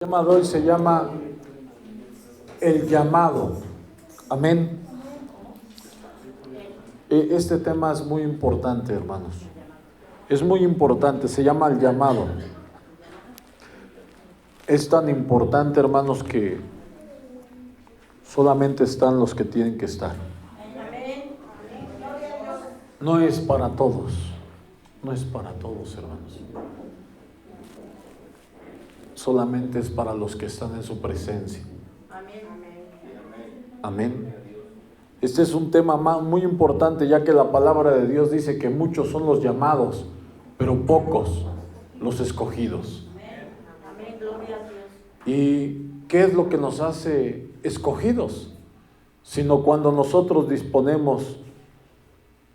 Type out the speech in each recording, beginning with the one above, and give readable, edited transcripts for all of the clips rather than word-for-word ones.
El tema de hoy se llama el llamado. Amén. Este tema es muy importante, hermanos. Es muy importante, se llama el llamado. Es tan importante, hermanos, que solamente están los que tienen que estar. No es para todos. No es para todos, hermanos. Solamente es para los que están en su presencia. Amén. Este es un tema muy importante, ya que la palabra de Dios dice que muchos son los llamados, pero pocos los escogidos. ¿Y qué es lo que nos hace escogidos? Sino cuando nosotros disponemos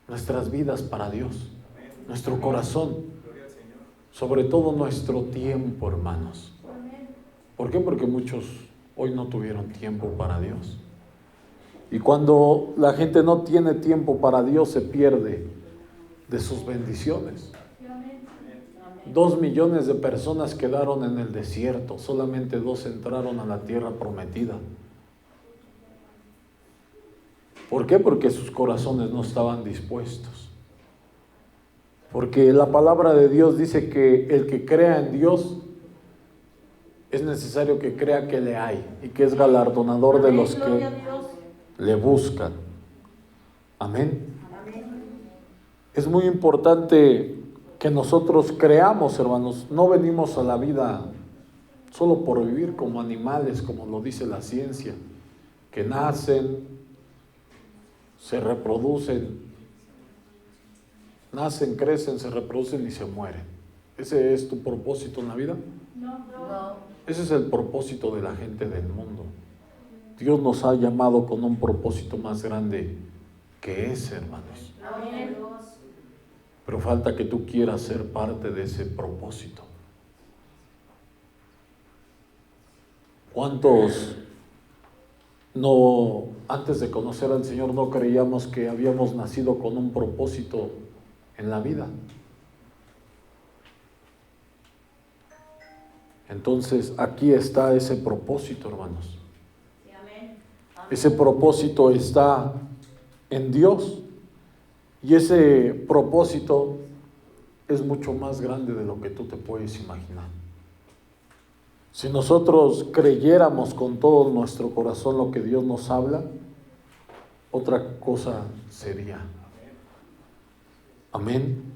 nuestras vidas para Dios, nuestro corazón, sobre todo nuestro tiempo, hermanos. ¿Por qué? Porque muchos hoy no tuvieron tiempo para Dios. Y cuando la gente no tiene tiempo para Dios, se pierde de sus bendiciones. 2 millones de personas quedaron en el desierto, solamente 2 entraron a la tierra prometida. ¿Por qué? Porque sus corazones no estaban dispuestos. Porque la palabra de Dios dice que el que crea en Dios, es necesario que crea que le hay y que es galardonador de los que le buscan. Amén. Es muy importante que nosotros creamos, hermanos. No venimos a la vida solo por vivir como animales, como lo dice la ciencia, que nacen, se reproducen, crecen, se reproducen y se mueren. ¿Ese es tu propósito en la vida? No. Ese es el propósito de la gente del mundo. Dios nos ha llamado con un propósito más grande que ese, hermanos. Amén. Pero falta que tú quieras ser parte de ese propósito. ¿Cuántos antes de conocer al Señor no creíamos que habíamos nacido con un propósito en la vida? Entonces aquí está ese propósito, hermanos. Ese propósito está en Dios, y ese propósito es mucho más grande de lo que tú te puedes imaginar. Si nosotros creyéramos con todo nuestro corazón lo que Dios nos habla, otra cosa sería. Amén.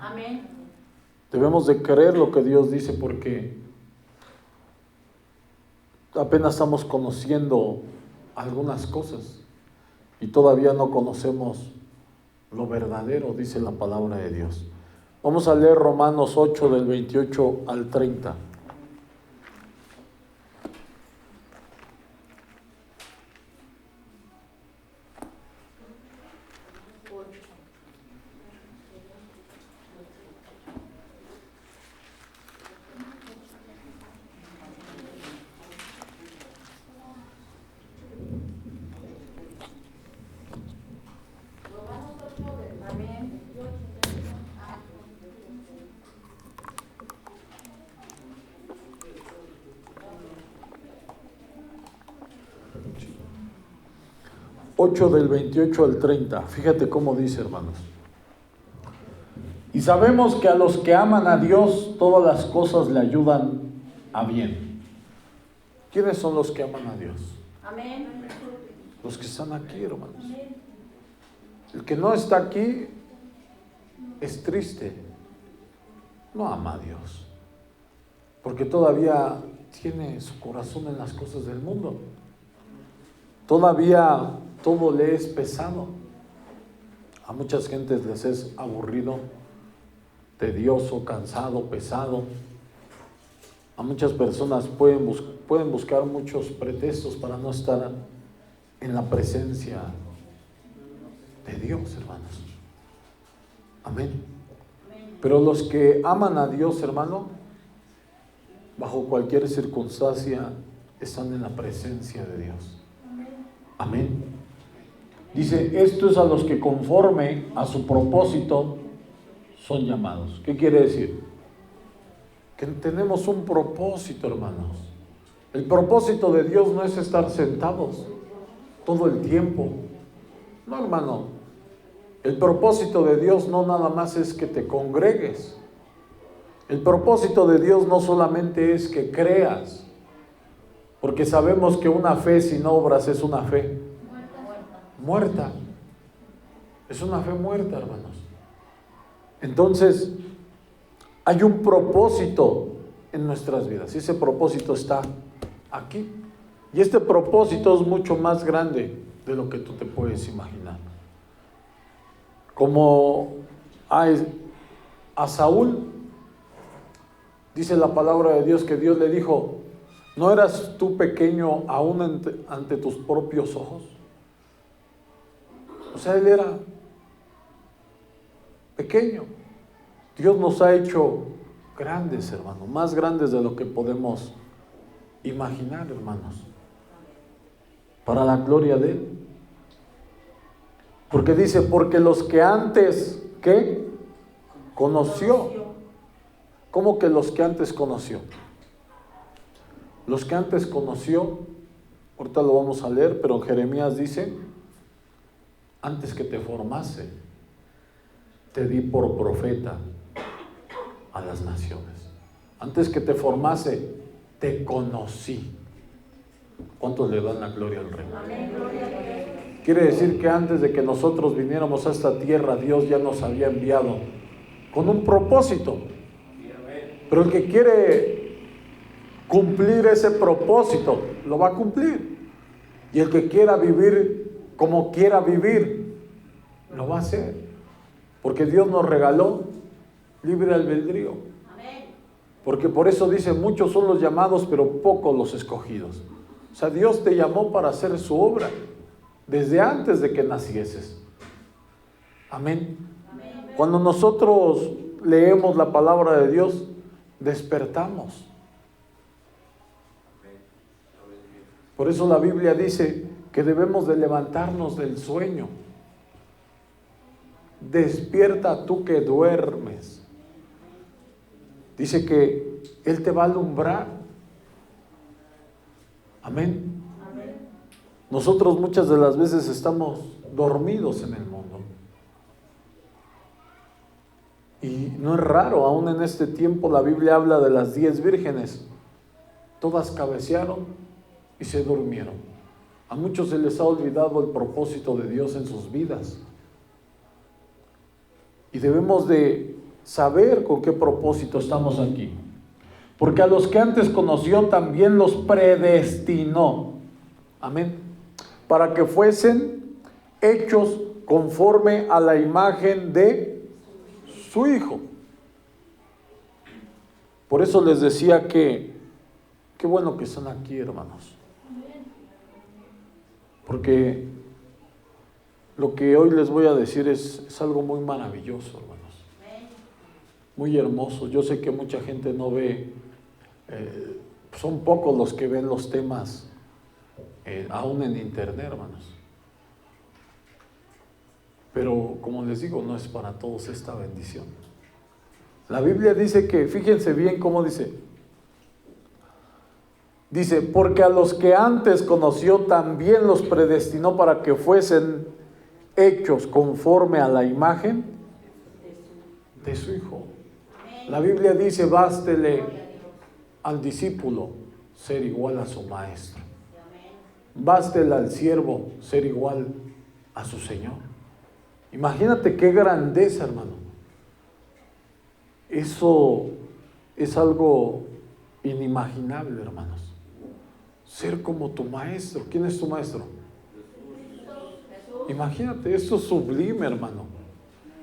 Debemos de creer lo que Dios dice, porque apenas estamos conociendo algunas cosas y todavía no conocemos lo verdadero, dice la palabra de Dios. Vamos a leer Romanos 8 del 28 al 30. Del 28 al 30. Fíjate cómo dice, hermanos. Y sabemos que a los que aman a Dios, todas las cosas le ayudan a bien. ¿Quiénes son los que aman a Dios? Amén. Los que están aquí, hermanos. El que no está aquí es triste. No ama a Dios, porque todavía tiene su corazón en las cosas del mundo. Todavía todo le es pesado. A muchas gentes les es aburrido, tedioso, cansado, pesado. A muchas personas pueden buscar muchos pretextos para no estar en la presencia de Dios, hermanos. Amén. Pero los que aman a Dios, hermano, bajo cualquier circunstancia, están en la presencia de Dios. Amén. Dice, esto es a los que conforme a su propósito son llamados. ¿Qué quiere decir? Que tenemos un propósito, hermanos. El propósito de Dios no es estar sentados todo el tiempo. No, hermano. El propósito de Dios no nada más es que te congregues. El propósito de Dios no solamente es que creas, porque sabemos que una fe sin obras es una fe muerta. Es una fe muerta, hermanos. Entonces, hay un propósito en nuestras vidas y ese propósito está aquí. Y este propósito es mucho más grande de lo que tú te puedes imaginar. Como a Saúl, dice la palabra de Dios que Dios le dijo: ¿no eras tú pequeño aún ante tus propios ojos? O sea, él era pequeño. Dios nos ha hecho grandes, hermano, más grandes de lo que podemos imaginar, hermanos, para la gloria de Él. Porque dice, porque los que antes, ¿qué? Conoció. ¿Cómo que los que antes conoció? Los que antes conoció, ahorita lo vamos a leer, pero en Jeremías dice, antes que te formase, te di por profeta a las naciones. Antes que te formase, te conocí. ¿Cuántos le dan la gloria al Rey? Quiere decir que antes de que nosotros viniéramos a esta tierra, Dios ya nos había enviado con un propósito. Pero el que quiere cumplir ese propósito, lo va a cumplir. Y el que quiera vivir como quiera vivir, lo va a hacer. Porque Dios nos regaló libre albedrío. Porque por eso dice, muchos son los llamados, pero pocos los escogidos. O sea, Dios te llamó para hacer su obra desde antes de que nacieses. Amén. Cuando nosotros leemos la palabra de Dios, despertamos. Por eso la Biblia dice que debemos de levantarnos del sueño. Despierta tú que duermes. Dice que Él te va a alumbrar. Amén. Nosotros muchas de las veces estamos dormidos en el mundo. Y no es raro, aún en este tiempo la Biblia habla de las 10 vírgenes. Todas cabecearon y se durmieron. A muchos se les ha olvidado el propósito de Dios en sus vidas. Y debemos de saber con qué propósito estamos aquí. Porque a los que antes conoció también los predestinó. Amén. Para que fuesen hechos conforme a la imagen de su Hijo. Por eso les decía que qué bueno que están aquí, hermanos. Porque lo que hoy les voy a decir es algo muy maravilloso, hermanos. Muy hermoso. Yo sé que mucha gente no ve, son pocos los que ven los temas aún en internet, hermanos. Pero como les digo, no es para todos esta bendición. La Biblia dice que, fíjense bien cómo dice. Dice, porque a los que antes conoció también los predestinó para que fuesen hechos conforme a la imagen de su Hijo. La Biblia dice, bástele al discípulo ser igual a su maestro. Bástele al siervo ser igual a su Señor. Imagínate qué grandeza, hermano. Eso es algo inimaginable, hermanos. Ser como tu maestro. ¿Quién es tu maestro? Imagínate, esto es sublime, hermano.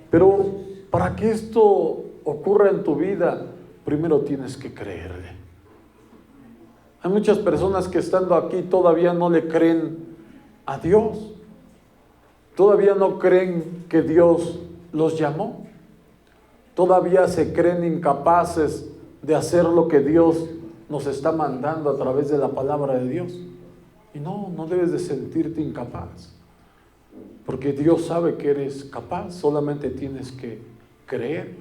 Pero para que esto ocurra en tu vida, primero tienes que creerle. Hay muchas personas que estando aquí todavía no le creen a Dios. Todavía no creen que Dios los llamó. Todavía se creen incapaces de hacer lo que Dios nos está mandando a través de la palabra de Dios. Y no debes de sentirte incapaz. Porque Dios sabe que eres capaz, solamente tienes que creer.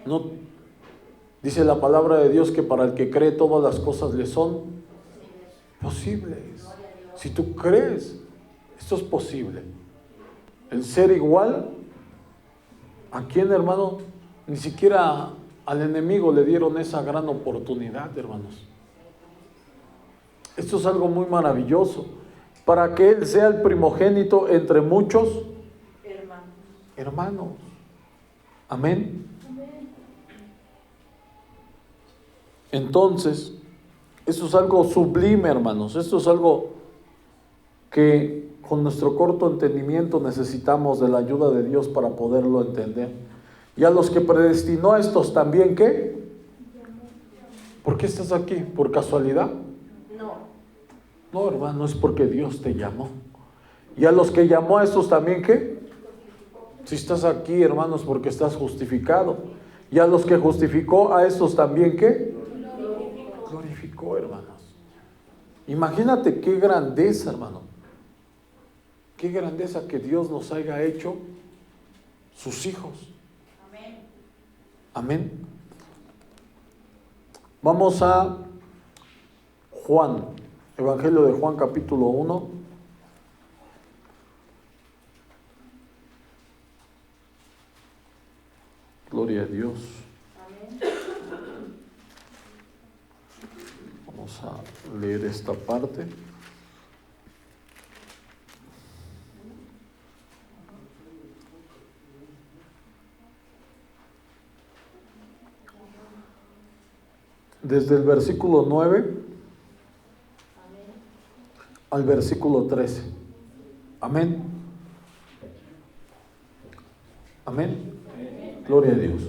No, dice la palabra de Dios que para el que cree todas las cosas le son posibles. Si tú crees, esto es posible. El ser igual, ¿a quién, hermano? Ni siquiera al enemigo le dieron esa gran oportunidad, hermanos. Esto es algo muy maravilloso. Para que Él sea el primogénito entre muchos hermanos. Amén. Entonces, esto es algo sublime, hermanos. Esto es algo que con nuestro corto entendimiento necesitamos de la ayuda de Dios para poderlo entender. Y a los que predestinó a estos también, ¿qué? ¿Por qué estás aquí? ¿Por casualidad? No, hermano, es porque Dios te llamó. Y a los que llamó a estos también, ¿qué? Si estás aquí, hermano, es porque estás justificado. Y a los que justificó a estos también, ¿qué? Glorificó, hermanos. Imagínate qué grandeza, hermano. Qué grandeza que Dios nos haya hecho sus hijos. Amén. Amén. Vamos a Juan, Evangelio de Juan, capítulo 1. Gloria a Dios. Amén. Vamos a leer esta parte. Desde el versículo 9 al versículo 13. Amén. Amén. Gloria a Dios.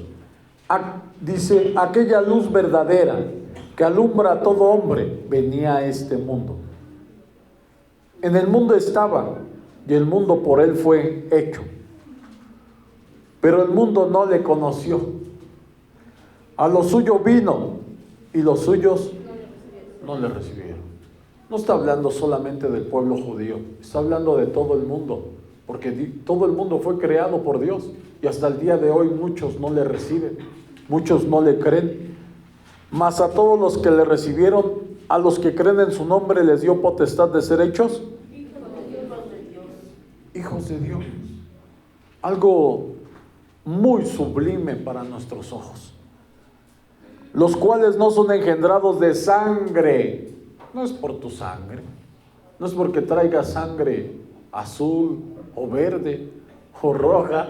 Dice, aquella luz verdadera que alumbra a todo hombre venía a este mundo. En el mundo estaba, y el mundo por él fue hecho. Pero el mundo no le conoció. A lo suyo vino, y los suyos no le recibieron. No está hablando solamente del pueblo judío, está hablando de todo el mundo, porque todo el mundo fue creado por Dios, y hasta el día de hoy muchos no le reciben, muchos no le creen. Mas a todos los que le recibieron, a los que creen en su nombre, les dio potestad de ser hechos hijos de Dios. Algo muy sublime para nuestros ojos. Los cuales no son engendrados de sangre. No es por tu sangre, no es porque traigas sangre azul o verde o roja,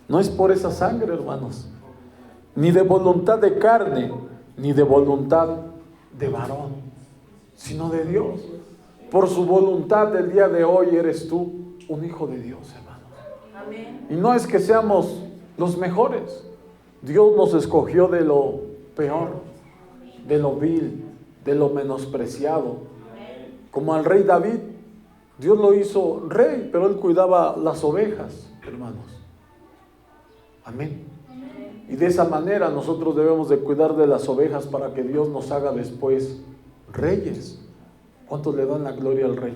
no es por esa sangre, hermanos, ni de voluntad de carne, ni de voluntad de varón, sino de Dios. Por su voluntad del día de hoy eres tú un hijo de Dios, hermanos. Amén. Y no es que seamos los mejores. Dios nos escogió de lo peor, de lo vil, de lo menospreciado. Como al rey David, Dios lo hizo rey, pero él cuidaba las ovejas, hermanos. Amén. Y de esa manera nosotros debemos de cuidar de las ovejas para que Dios nos haga después reyes. ¿Cuántos le dan la gloria al rey?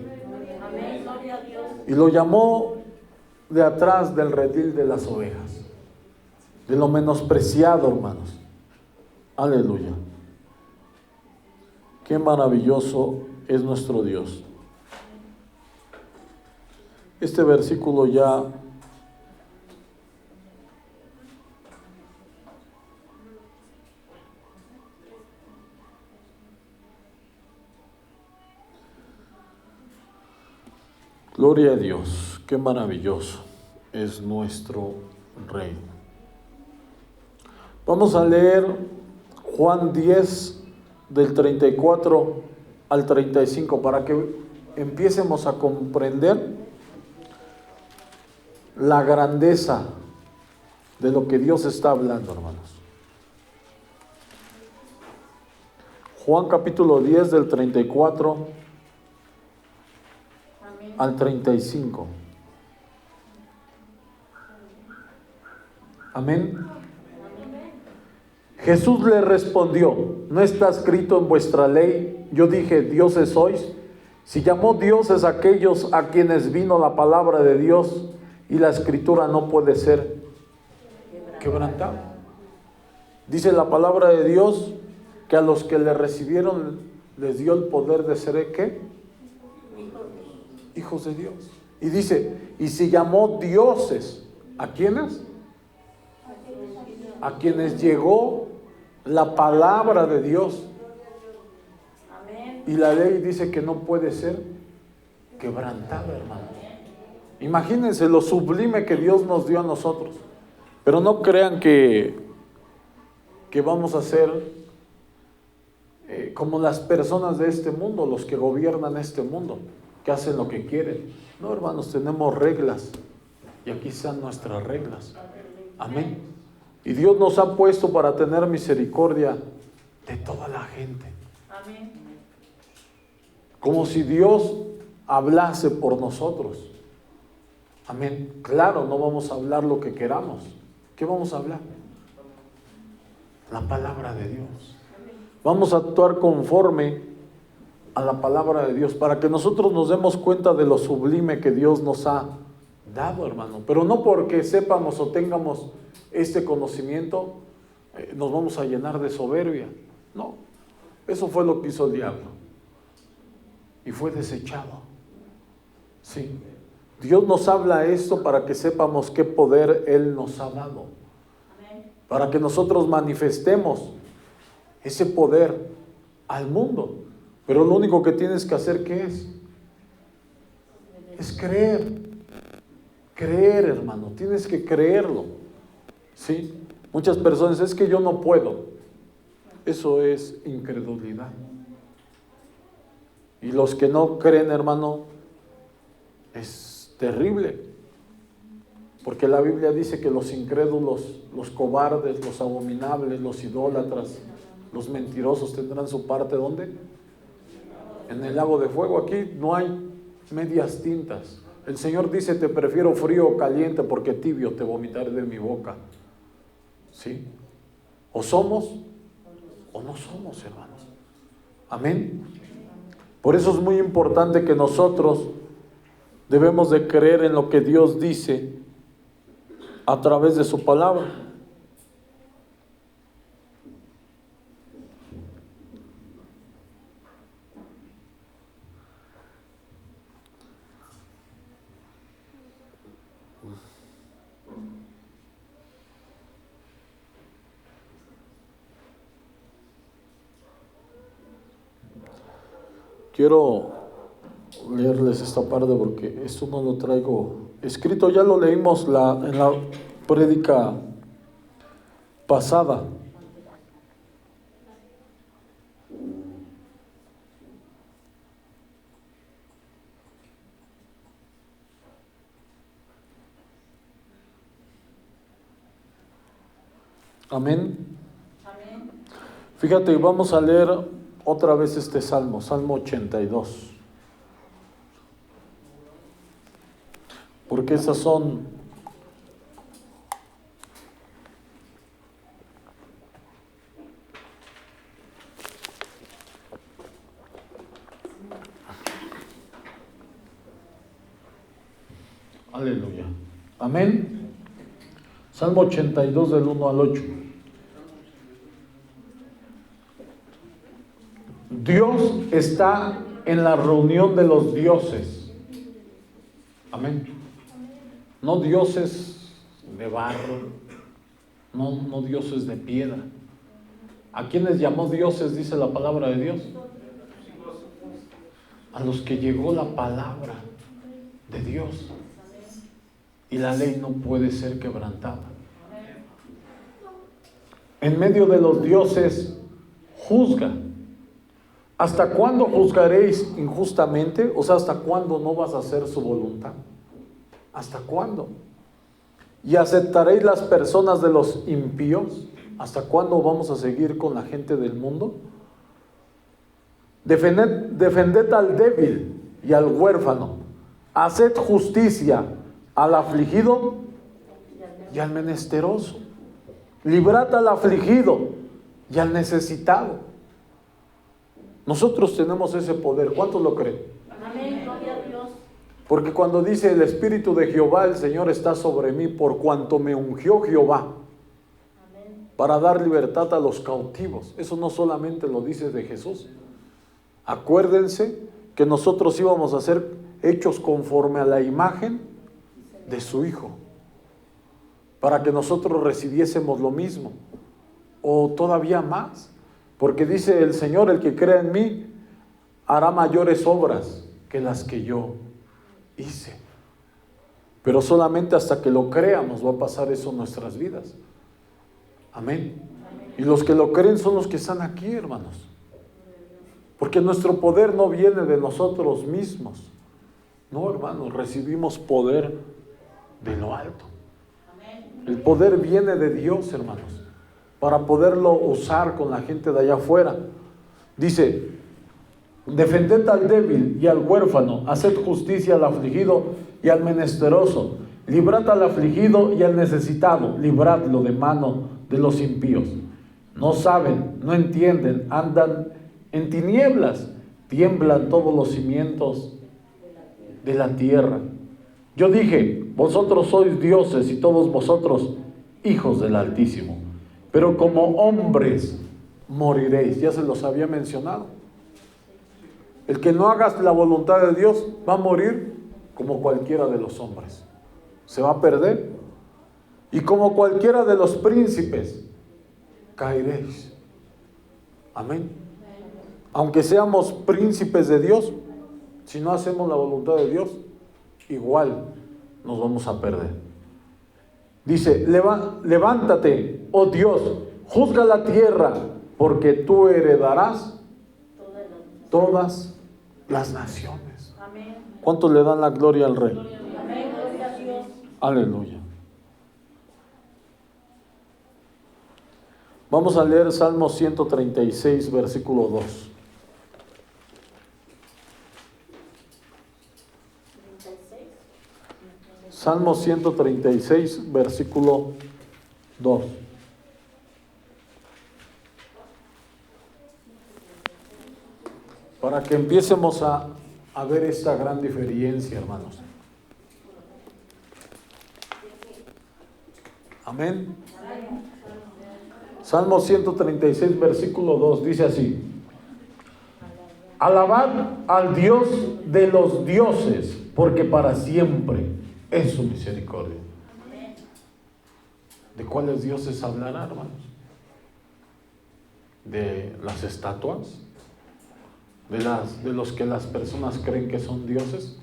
Amén. Gloria a Dios. Y lo llamó de atrás del redil de las ovejas, de lo menospreciado, hermanos. Aleluya. Qué maravilloso es nuestro Dios. Este versículo ya gloria a Dios, qué maravilloso es nuestro Rey. Vamos a leer Juan 10 del 34 al 35 para que empiecemos a comprender la grandeza de lo que Dios está hablando, hermanos. Juan capítulo 10 del 34 al 35. Amén. Jesús le respondió: ¿no está escrito en vuestra ley? Yo dije, dioses sois. Si llamó dioses a aquellos a quienes vino la palabra de Dios, y la escritura no puede ser quebrantada. Dice la palabra de Dios que a los que le recibieron les dio el poder de ser, ¿qué? Hijos de Dios. Y dice, y se llamó dioses. ¿A quiénes? A quienes llegó la palabra de Dios. Y la ley dice que no puede ser quebrantada, hermano. Imagínense lo sublime que Dios nos dio a nosotros. Pero no crean que vamos a ser como las personas de este mundo, los que gobiernan este mundo, que hacen lo que quieren. No, hermanos, tenemos reglas. Y aquí están nuestras reglas. Amén. Y Dios nos ha puesto para tener misericordia de toda la gente. Amén. Como si Dios hablase por nosotros. Amén. Claro, no vamos a hablar lo que queramos. ¿Qué vamos a hablar? La palabra de Dios. Vamos a actuar conforme a la palabra de Dios para que nosotros nos demos cuenta de lo sublime que Dios nos ha dado, hermano. Pero no porque sepamos o tengamos este conocimiento nos vamos a llenar de soberbia. No, eso fue lo que hizo el diablo y fue desechado. Sí, Dios nos habla esto para que sepamos qué poder Él nos ha dado, para que nosotros manifestemos ese poder al mundo. Pero lo único que tienes que hacer, ¿qué es? Es creer. Creer, hermano, tienes que creerlo. ¿Sí? Muchas personas, es que yo no puedo. Eso es incredulidad. Y los que no creen, hermano, es terrible. Porque la Biblia dice que los incrédulos, los cobardes, los abominables, los idólatras, los mentirosos tendrán su parte, ¿dónde? En el lago de fuego. Aquí no hay medias tintas. El Señor dice, te prefiero frío o caliente, porque tibio te vomitaré de mi boca. ¿Sí? O somos o no somos, hermanos. Amén. Por eso es muy importante que nosotros debemos de creer en lo que Dios dice a través de su palabra. Quiero leerles esta parte porque esto no lo traigo escrito, ya lo leímos en la prédica pasada. Amén. Amén. Fíjate, vamos a leer otra vez este salmo, Salmo 82. Porque esas son aleluya. Amén. Salmo 82 del 1 al 8. Dios está en la reunión de los dioses. Amén. No dioses de barro, no dioses de piedra. ¿A quiénes llamó dioses, dice la palabra de Dios? A los que llegó la palabra de Dios. Y la ley no puede ser quebrantada. En medio de los dioses juzga. ¿Hasta cuándo juzgaréis injustamente? O sea, ¿hasta cuándo no vas a hacer su voluntad? ¿Hasta cuándo? ¿Y aceptaréis las personas de los impíos? ¿Hasta cuándo vamos a seguir con la gente del mundo? Defended al débil y al huérfano. Haced justicia al afligido y al menesteroso. Librad al afligido y al necesitado. Nosotros tenemos ese poder. ¿Cuántos lo creen? Amén, gloria a Dios. Porque cuando dice el Espíritu de Jehová, el Señor está sobre mí, por cuanto me ungió Jehová. Amén. Para dar libertad a los cautivos. Eso no solamente lo dice de Jesús. Acuérdense que nosotros íbamos a ser hechos conforme a la imagen de su Hijo, para que nosotros recibiésemos lo mismo, o todavía más, porque dice el Señor: el que crea en mí hará mayores obras que las que yo hice. Pero solamente hasta que lo creamos va a pasar eso en nuestras vidas. Amén. Y los que lo creen son los que están aquí, hermanos. Porque nuestro poder no viene de nosotros mismos. No, hermanos, recibimos poder de lo alto. El poder viene de Dios, hermanos, para poderlo usar con la gente de allá afuera. Dice: defended al débil y al huérfano, haced justicia al afligido y al menesteroso, librad al afligido y al necesitado, libradlo de mano de los impíos. No saben, no entienden, andan en tinieblas, tiemblan todos los cimientos de la tierra. Yo dije: vosotros sois dioses y todos vosotros hijos del Altísimo, pero como hombres moriréis. Ya se los había mencionado. El que no haga la voluntad de Dios va a morir como cualquiera de los hombres. Se va a perder. Y como cualquiera de los príncipes, caeréis. Amén. Aunque seamos príncipes de Dios, si no hacemos la voluntad de Dios, igual nos vamos a perder. Dice: levántate, oh Dios, juzga la tierra, porque tú heredarás todas las naciones. Amén. ¿Cuántos le dan la gloria al Rey? Amén. Gloria a Dios. Aleluya. Vamos a leer Salmo 136, versículo 2. Salmo 136, versículo 2. Para que empiecemos a ver esta gran diferencia, hermanos. Amén. Salmo 136, versículo 2, dice así: alabad al Dios de los dioses, porque para siempre es su misericordia. ¿De cuáles dioses hablará, hermanos? ¿De las estatuas? ¿De los que las personas creen que son dioses?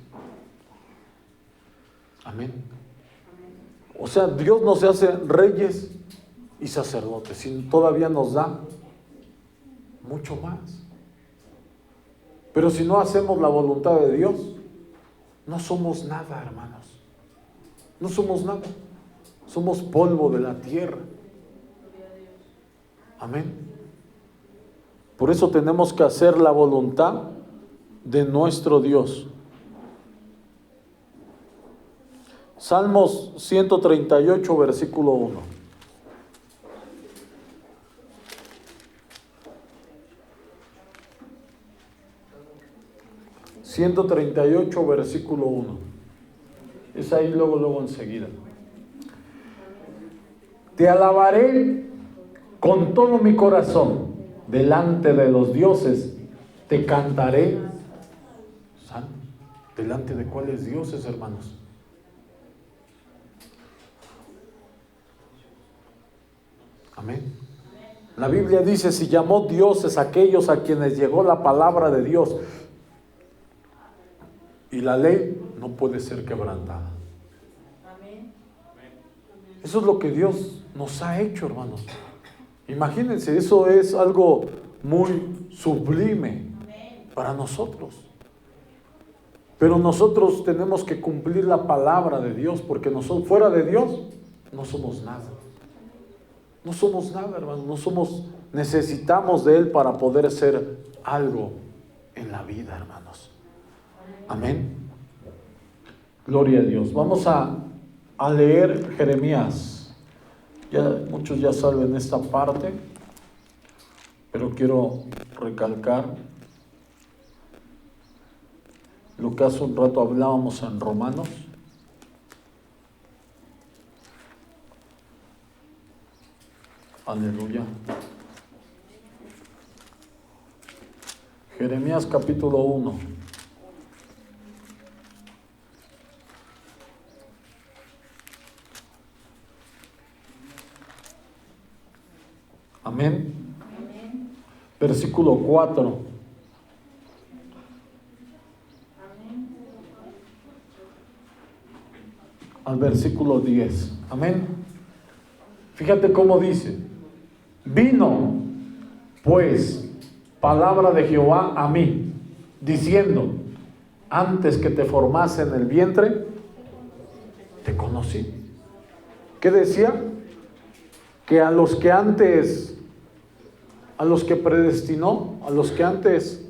Amén. O sea, Dios nos hace reyes y sacerdotes, y todavía nos da mucho más. Pero si no hacemos la voluntad de Dios, no somos nada, hermanos. No somos nada. Somos polvo de la tierra. Amén. Por eso tenemos que hacer la voluntad de nuestro Dios. Salmos 138, versículo 1. ...138, versículo 1. Es ahí luego enseguida. Te alabaré con todo mi corazón, delante de los dioses te cantaré. ¿Delante de cuáles dioses, hermanos? Amén. La Biblia dice: si llamó dioses aquellos a quienes llegó la palabra de Dios, y la ley no puede ser quebrantada. Amén. Eso es lo que Dios nos ha hecho, hermanos. Imagínense, eso es algo muy sublime para nosotros. Pero nosotros tenemos que cumplir la palabra de Dios, porque nosotros, fuera de Dios, no somos nada. No somos nada, hermanos. No somos, necesitamos de Él para poder ser algo en la vida, hermanos. Amén. Gloria a Dios. Vamos a leer Jeremías. Muchos ya saben esta parte, pero quiero recalcar lo que hace un rato hablábamos en Romanos. Aleluya. Jeremías capítulo 1. Amén. Amén. Versículo 4. Amén. Al versículo 10. Amén. Fíjate cómo dice: vino pues palabra de Jehová a mí, diciendo: antes que te formase en el vientre, te conocí. ¿Qué decía? Que a los que predestinó, a los que antes,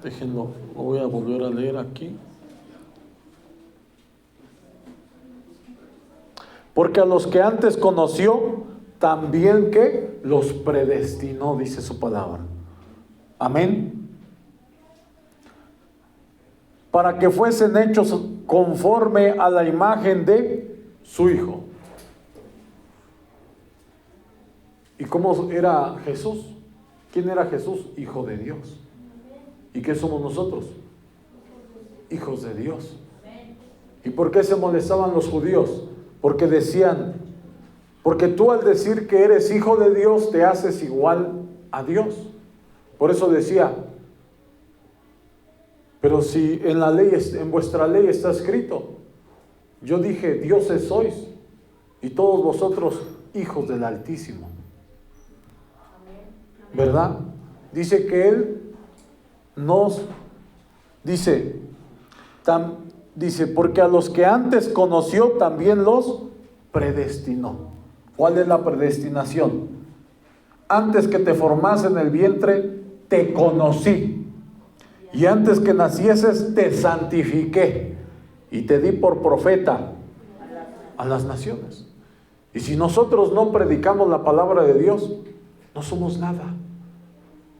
déjenlo, lo voy a volver a leer aquí. Porque a los que antes conoció, también que los predestinó, dice su palabra. Amén. Para que fuesen hechos conforme a la imagen de su Hijo. ¿Y cómo era Jesús? ¿Quién era Jesús? Hijo de Dios. ¿Y qué somos nosotros? Hijos de Dios. ¿Y por qué se molestaban los judíos? Porque decían, porque tú al decir que eres hijo de Dios te haces igual a Dios. Por eso decía, pero si en la ley, en vuestra ley está escrito, yo dije, dioses sois, y todos vosotros hijos del Altísimo. ¿Verdad? Dice que Él nos dice, porque a los que antes conoció también los predestinó. ¿Cuál es la predestinación? Antes que te formase en el vientre, te conocí. Y antes que nacieses, te santifiqué. Y te di por profeta a las naciones. Y si nosotros no predicamos la palabra de Dios, no somos nada.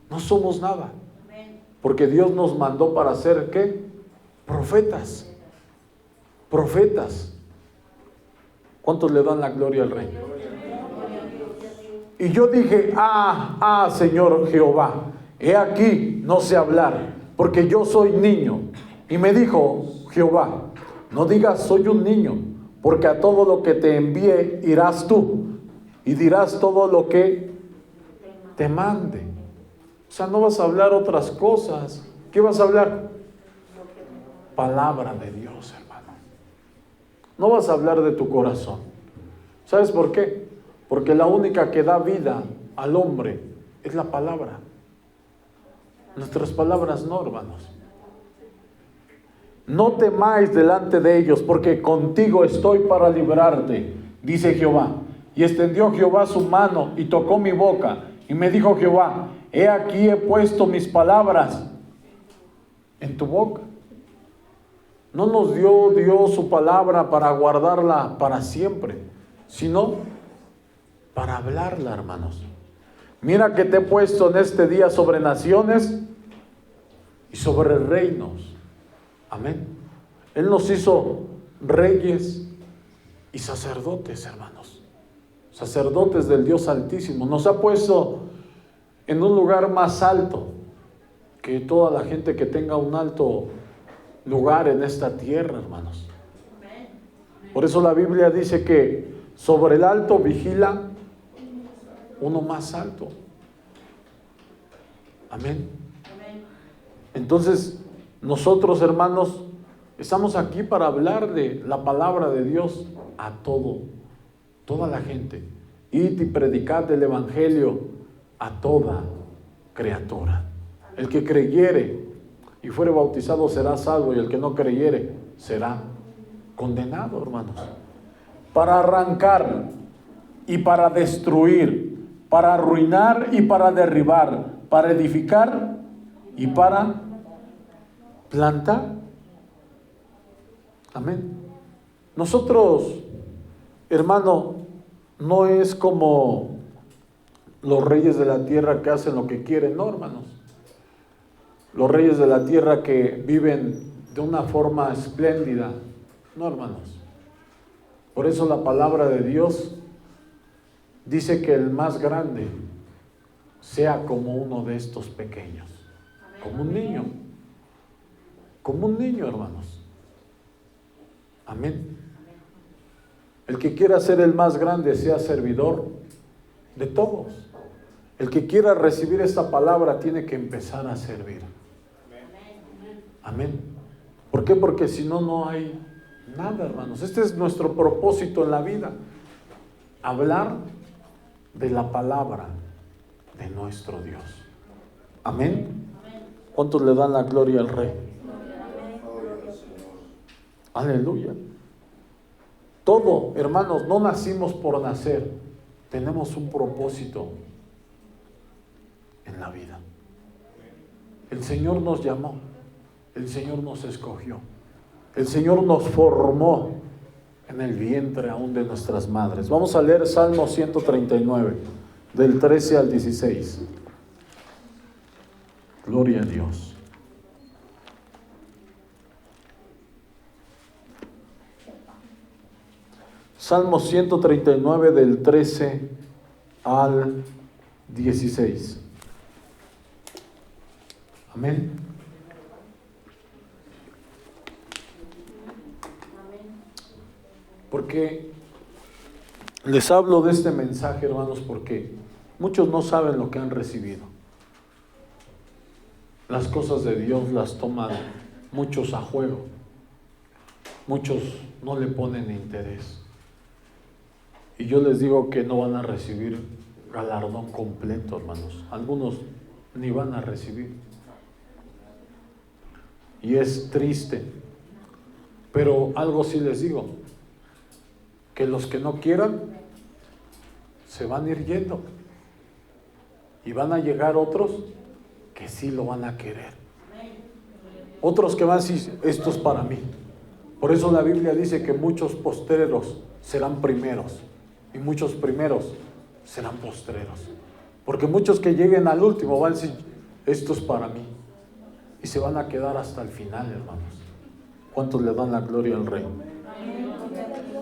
No somos nada. Porque Dios nos mandó para ser, ¿qué? Profetas. Profetas. ¿Cuántos le dan la gloria al Rey? Y yo dije, Señor Jehová, he aquí, no sé hablar, porque yo soy niño. Y me dijo Jehová, no digas soy un niño, porque a todo lo que te envíe irás tú, y dirás todo lo que te mande. O sea, no vas a hablar otras cosas. ¿Qué vas a hablar? Palabra de Dios, hermano. No vas a hablar de tu corazón. ¿Sabes por qué? Porque la única que da vida al hombre es la palabra. Nuestras palabras no, hermanos. No temáis delante de ellos, porque contigo estoy para librarte, dice Jehová. Y extendió Jehová su mano y tocó mi boca. Y me dijo Jehová, he aquí he puesto mis palabras en tu boca. No nos dio Dios su palabra para guardarla para siempre, sino para hablarla, hermanos. Mira que te he puesto en este día sobre naciones y sobre reinos. Amén. Él nos hizo reyes y sacerdotes, hermanos. Sacerdotes del Dios Altísimo. Nos ha puesto en un lugar más alto que toda la gente que tenga un alto lugar en esta tierra, hermanos. Por eso la Biblia dice que sobre el alto vigila uno más alto. Amén. Entonces, nosotros, hermanos, estamos aquí para hablar de la palabra de Dios a toda la gente. Id y predicad el evangelio a toda criatura. El que creyere y fuere bautizado será salvo, y el que no creyere será condenado, hermanos. Para arrancar y para destruir, para arruinar y para derribar, para edificar y para plantar. Amén. Nosotros, hermano, no es como los reyes de la tierra que hacen lo que quieren, no, hermanos. Los reyes de la tierra que viven de una forma espléndida, no, hermanos. Por eso la palabra de Dios dice que el más grande sea como uno de estos pequeños, como un niño, hermanos. Amén. El que quiera ser el más grande, sea servidor de todos. El que quiera recibir esta palabra tiene que empezar a servir. Amén. ¿Por qué? Porque si no, no hay nada, hermanos. Este es nuestro propósito en la vida. Hablar de la palabra de nuestro Dios. Amén. ¿Cuántos le dan la gloria al Rey? Aleluya. Todo, hermanos, no nacimos por nacer. Tenemos un propósito en la vida. El Señor nos llamó. El Señor nos escogió. El Señor nos formó en el vientre aún de nuestras madres. Vamos a leer Salmo 139, del 13 al 16. Gloria a Dios. Salmo 139, del 13 al 16. Amén. Porque les hablo de este mensaje, hermanos, porque muchos no saben lo que han recibido. Las cosas de Dios las toman muchos a juego. Muchos no le ponen interés. Y yo les digo que no van a recibir galardón completo, hermanos. Algunos ni van a recibir. Y es triste. Pero algo sí les digo, que los que no quieran se van a ir yendo. Y van a llegar otros que sí lo van a querer. Otros que van a decir, esto es para mí. Por eso la Biblia dice que muchos postreros serán primeros. Y muchos primeros serán postreros. Porque muchos que lleguen al último van a decir, esto es para mí. Y se van a quedar hasta el final, hermanos. ¿Cuántos le dan la gloria al Rey?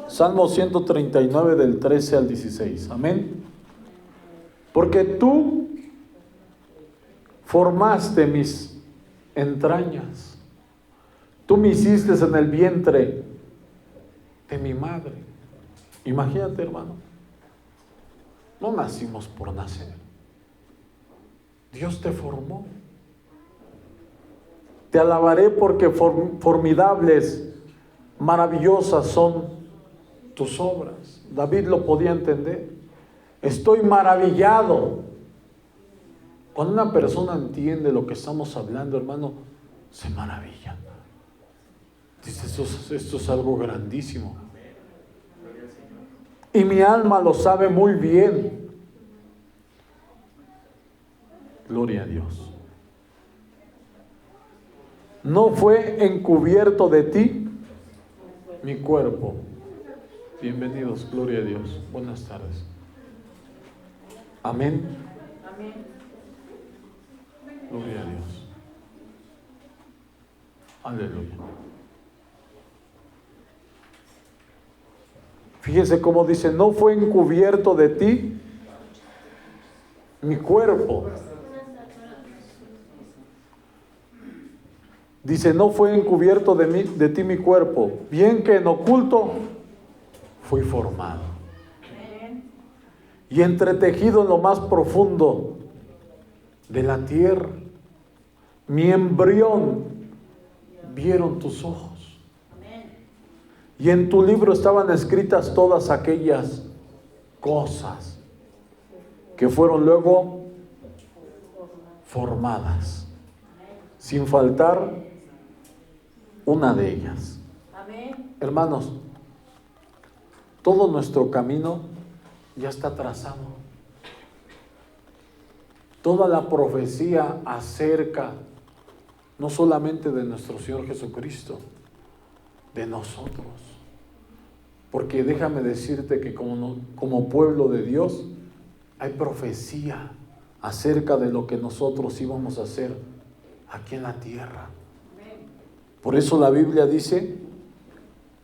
Salmo 139, del 13 al 16. Amén. Porque tú formaste mis entrañas. Tú me hiciste en el vientre de mi madre. Imagínate, hermano. No nacimos por nacer. Dios te formó. Te alabaré porque formidables, maravillosas son tus obras. David lo podía entender. Estoy maravillado. Cuando una persona entiende lo que estamos hablando, hermano, se maravilla. Dice, esto es algo grandísimo. Y mi alma lo sabe muy bien. Gloria a Dios. No fue encubierto de ti mi cuerpo. Bienvenidos, gloria a Dios. Buenas tardes. Amén. Amén. Gloria a Dios. Aleluya. Fíjese cómo dice, no fue encubierto de ti mi cuerpo. Dice, no fue encubierto de ti mi cuerpo, bien que en oculto fui formado. Y entretejido en lo más profundo de la tierra, mi embrión vieron tus ojos. Y en tu libro estaban escritas todas aquellas cosas que fueron luego formadas, sin faltar una de ellas. Amén. Hermanos, todo nuestro camino ya está trazado. Toda la profecía acerca no solamente de nuestro Señor Jesucristo, de nosotros. Porque déjame decirte que como pueblo de Dios hay profecía acerca de lo que nosotros íbamos a hacer aquí en la tierra. Por eso la Biblia dice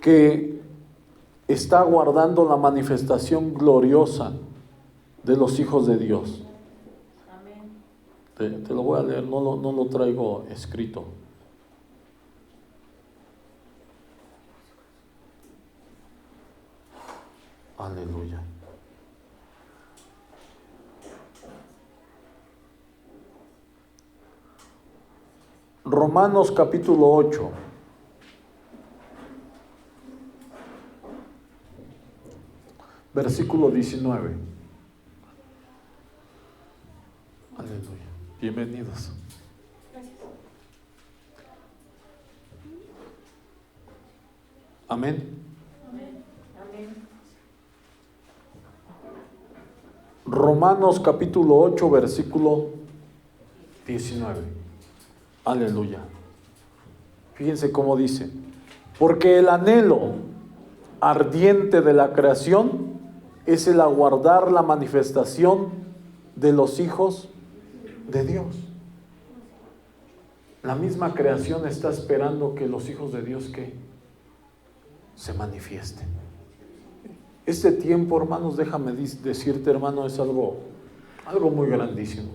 que está aguardando la manifestación gloriosa de los hijos de Dios. Te lo voy a leer, no lo traigo escrito. Aleluya. Romanos capítulo 8. Versículo 19. Aleluya. Bienvenidos. Amén. Amén. Romanos capítulo 8, versículo 19. Aleluya. Fíjense cómo dice: porque el anhelo ardiente de la creación es el aguardar la manifestación de los hijos de Dios. La misma creación está esperando que los hijos de Dios que se manifiesten. Este tiempo, hermanos, déjame decirte, hermano, es algo muy grandísimo.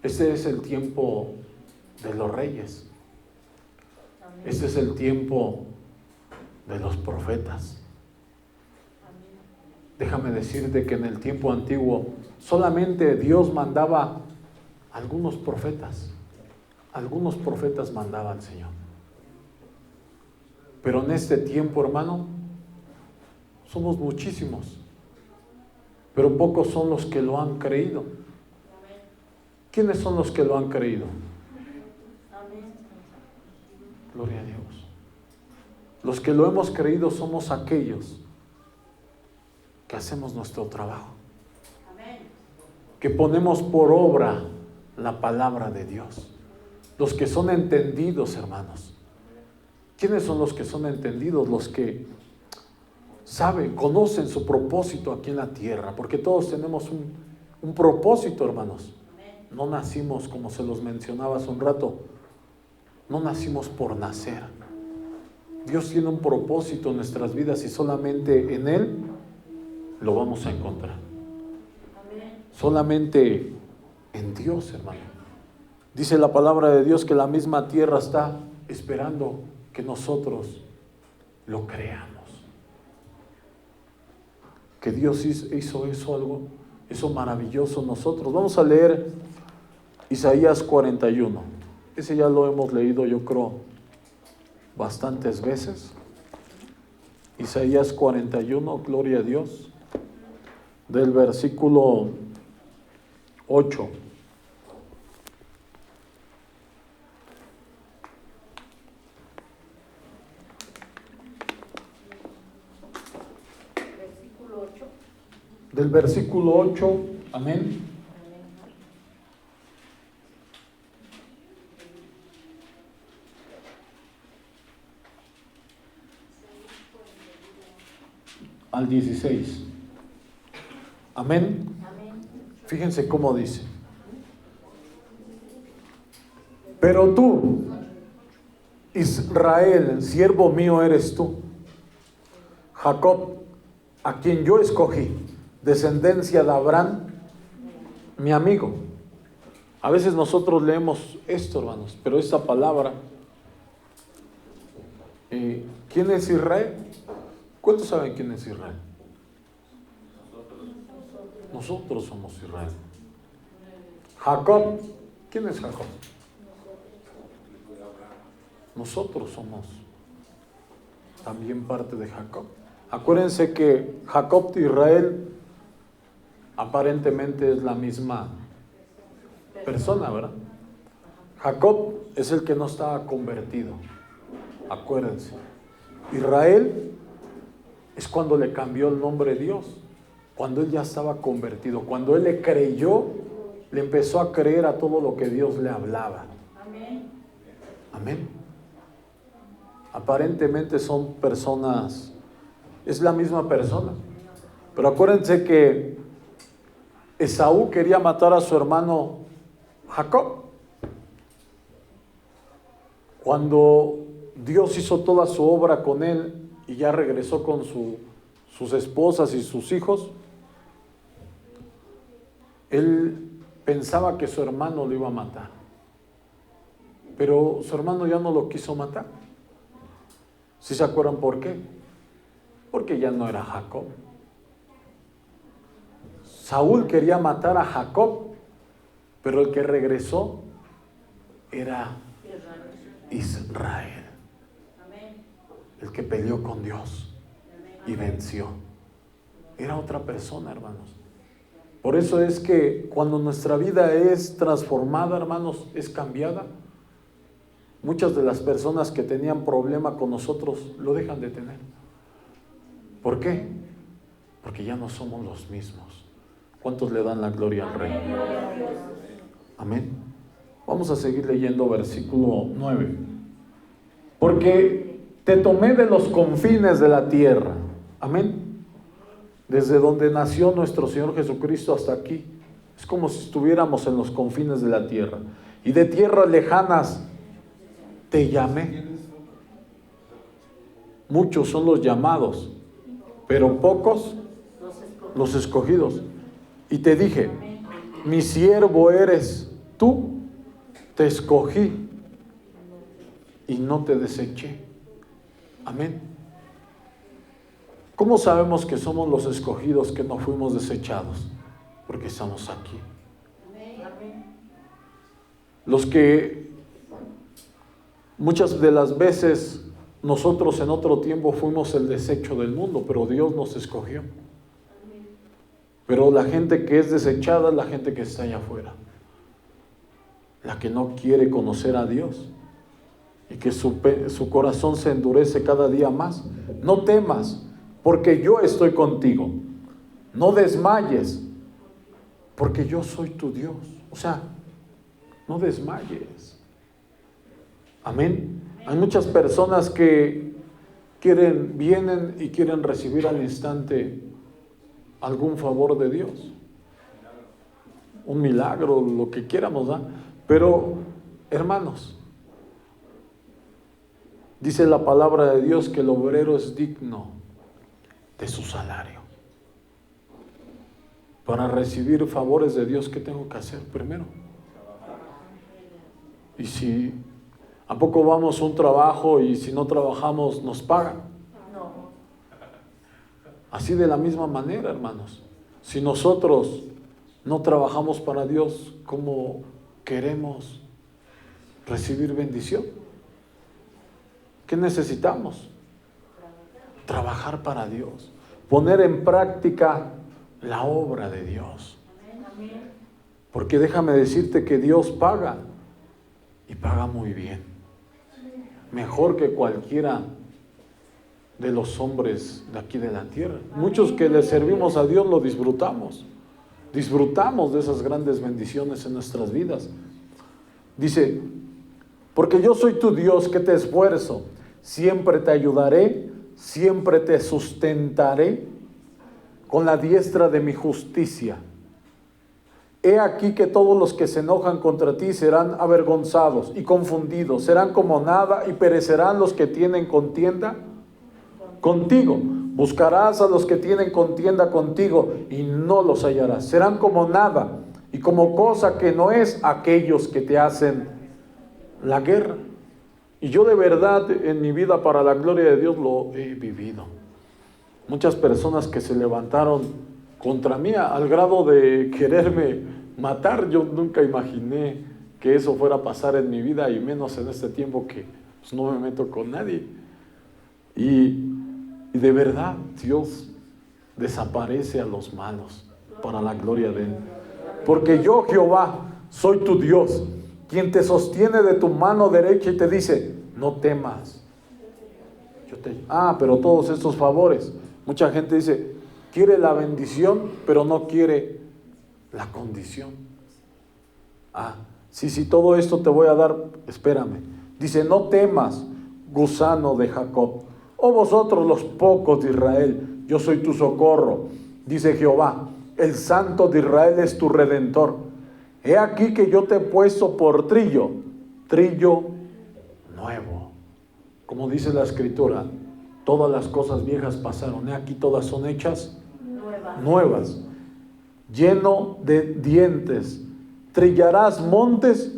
Este es el tiempo de los reyes. Este es el tiempo de los profetas. Déjame decirte que en el tiempo antiguo solamente Dios mandaba algunos profetas. Algunos profetas mandaba al Señor. Pero en este tiempo, hermano, somos muchísimos, pero pocos son los que lo han creído. ¿Quiénes son los que lo han creído? Gloria a Dios. Los que lo hemos creído somos aquellos que hacemos nuestro trabajo, que ponemos por obra la palabra de Dios. Los que son entendidos, hermanos. ¿Quiénes son los que son entendidos? Los que saben, conocen su propósito aquí en la tierra, porque todos tenemos un propósito, hermanos. No nacimos, como se los mencionaba hace un rato, no nacimos por nacer. Dios tiene un propósito en nuestras vidas y solamente en Él lo vamos a encontrar. Solamente en Dios, hermano. Dice la palabra de Dios que la misma tierra está esperando que nosotros lo creamos. Que Dios hizo eso maravilloso en nosotros. Vamos a leer Isaías 41. Ese ya lo hemos leído, yo creo, bastantes veces. Isaías 41, gloria a Dios, del versículo 8. Del versículo 8, amén. Al 16. Amén. Fíjense cómo dice: pero tú, Israel, siervo mío eres tú, Jacob, a quien yo escogí, descendencia de Abraham, mi amigo. A veces nosotros leemos esto, hermanos, pero esta palabra, ¿quién es Israel? ¿Cuántos saben quién es Israel? Nosotros somos Israel. Jacob, ¿quién es Jacob? Nosotros somos también parte de Jacob. Acuérdense que Jacob de Israel aparentemente es la misma persona, ¿verdad? Jacob es el que no estaba convertido. Acuérdense. Israel es cuando le cambió el nombre a Dios, cuando él ya estaba convertido, cuando él le creyó, le empezó a creer a todo lo que Dios le hablaba. Amén. Amén. Aparentemente son personas, es la misma persona. Pero acuérdense que Esaú quería matar a su hermano Jacob. Cuando Dios hizo toda su obra con él y ya regresó con sus esposas y sus hijos, él pensaba que su hermano lo iba a matar. Pero su hermano ya no lo quiso matar. ¿Sí se acuerdan por qué? Porque ya no era Jacob. Saúl quería matar a Jacob, pero el que regresó era Israel. El que peleó con Dios y venció. Era otra persona, hermanos. Por eso es que cuando nuestra vida es transformada, hermanos, es cambiada, muchas de las personas que tenían problema con nosotros lo dejan de tener. ¿Por qué? Porque ya no somos los mismos. ¿Cuántos le dan la gloria al Rey? Amén. Vamos a seguir leyendo versículo 9. Porque te tomé de los confines de la tierra. Amén. Desde donde nació nuestro Señor Jesucristo hasta aquí. Es como si estuviéramos en los confines de la tierra. Y de tierras lejanas te llamé. Muchos son los llamados, pero pocos los escogidos. Y te dije, mi siervo eres tú, te escogí y no te deseché. Amén. ¿Cómo sabemos que somos los escogidos, que no fuimos desechados? Porque estamos aquí. Los que muchas de las veces nosotros en otro tiempo fuimos el desecho del mundo, pero Dios nos escogió. Pero la gente que es desechada es la gente que está allá afuera, la que no quiere conocer a Dios y que su corazón se endurece cada día más. No temas, porque yo estoy contigo. No desmayes, porque yo soy tu Dios. O sea, no desmayes. Amén. Hay muchas personas que vienen y quieren recibir al instante algún favor de Dios, un milagro, lo que quieramos, ¿verdad? Pero, hermanos, dice la palabra de Dios que el obrero es digno de su salario. Para recibir favores de Dios, ¿qué tengo que hacer primero? Y si ¿a poco vamos a un trabajo y si no trabajamos nos pagan? No. Así de la misma manera, hermanos. Si nosotros no trabajamos para Dios, ¿cómo queremos recibir bendición? ¿Qué necesitamos? Trabajar para Dios. Poner en práctica la obra de Dios. Porque déjame decirte que Dios paga. Y paga muy bien. Mejor que cualquiera de los hombres de aquí de la tierra. Muchos que le servimos a Dios lo disfrutamos. Disfrutamos de esas grandes bendiciones en nuestras vidas. Dice, porque yo soy tu Dios que te esfuerzo, siempre te ayudaré, siempre te sustentaré con la diestra de mi justicia. He aquí que todos los que se enojan contra ti serán avergonzados y confundidos, serán como nada y perecerán los que tienen contienda contigo. Buscarás a los que tienen contienda contigo y no los hallarás. Serán como nada y como cosa que no es aquellos que te hacen la guerra. Y yo de verdad en mi vida para la gloria de Dios lo he vivido. Muchas personas que se levantaron contra mí al grado de quererme matar. Yo nunca imaginé que eso fuera a pasar en mi vida y menos en este tiempo que pues, no me meto con nadie. Y de verdad Dios desaparece a los malos para la gloria de Él. Porque yo, Jehová, soy tu Dios, quien te sostiene de tu mano derecha y te dice, no temas. Pero todos estos favores, mucha gente dice, quiere la bendición, pero no quiere la condición. Sí, todo esto te voy a dar, espérame. Dice, no temas, gusano de Jacob, oh vosotros los pocos de Israel, yo soy tu socorro. Dice Jehová, el Santo de Israel es tu Redentor. He aquí que yo te he puesto por trillo nuevo. Como dice la Escritura, todas las cosas viejas pasaron, he aquí todas son hechas nuevas. Lleno de dientes Trillarás montes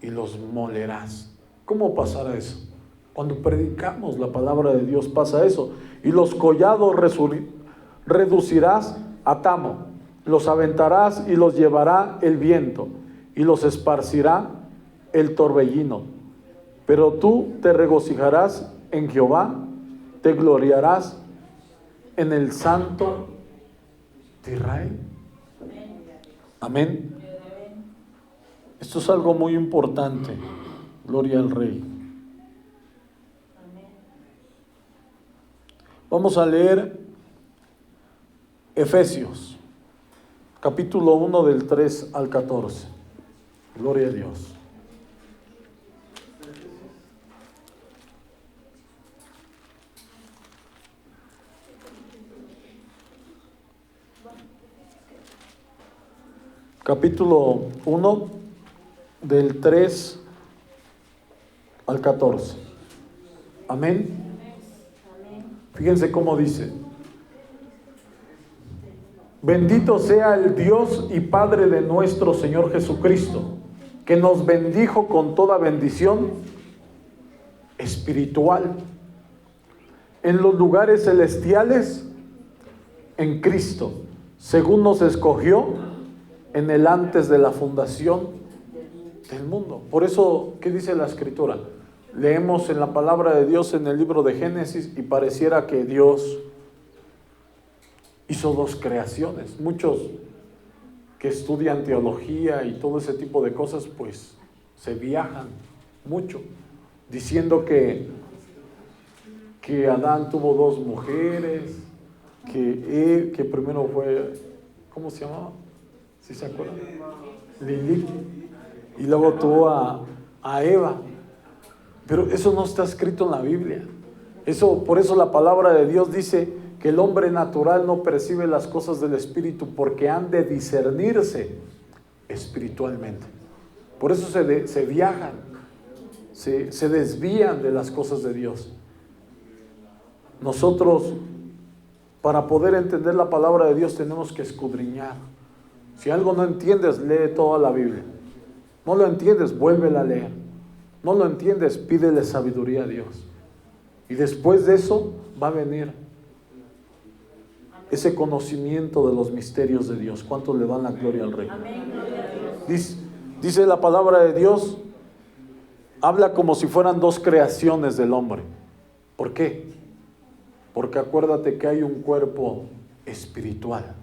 y los molerás. ¿Cómo pasará eso? Cuando predicamos la palabra de Dios pasa eso. Y los collados reducirás a tamo, los aventarás y los llevará el viento, y los esparcirá el torbellino. Pero tú te regocijarás en Jehová, te gloriarás en el Santo de Israel. Amén. Esto es algo muy importante. Gloria al Rey. Vamos a leer Efesios, capítulo 1 del 3 al 14. Gloria a Dios. Capítulo 1 del 3 al 14. Amén. Fíjense cómo dice: bendito sea el Dios y Padre de nuestro Señor Jesucristo, que nos bendijo con toda bendición espiritual en los lugares celestiales en Cristo, según nos escogió en el antes de la fundación del mundo. Por eso, ¿qué dice la Escritura? Leemos en la palabra de Dios en el libro de Génesis y pareciera que Dios hizo dos creaciones. Muchos que estudian teología y todo ese tipo de cosas, pues se viajan mucho, diciendo que Adán tuvo dos mujeres, que primero fue, ¿cómo se llamaba? ¿Sí se acuerdan? Lilith. Y luego tuvo a Eva. Pero eso no está escrito en la Biblia. Por eso la palabra de Dios dice que el hombre natural no percibe las cosas del Espíritu, porque han de discernirse espiritualmente. Por eso se viajan, se desvían de las cosas de Dios. Nosotros, para poder entender la palabra de Dios, tenemos que escudriñar. Si algo no entiendes, lee toda la Biblia. No lo entiendes, vuélvela a leer. No lo entiendes, pídele sabiduría a Dios. Y después de eso va a venir ese conocimiento de los misterios de Dios. ¿Cuántos le dan la gloria al Rey? Amén, gloria a Dios. Dice la palabra de Dios, habla como si fueran dos creaciones del hombre. ¿Por qué? Porque acuérdate que hay un cuerpo espiritual.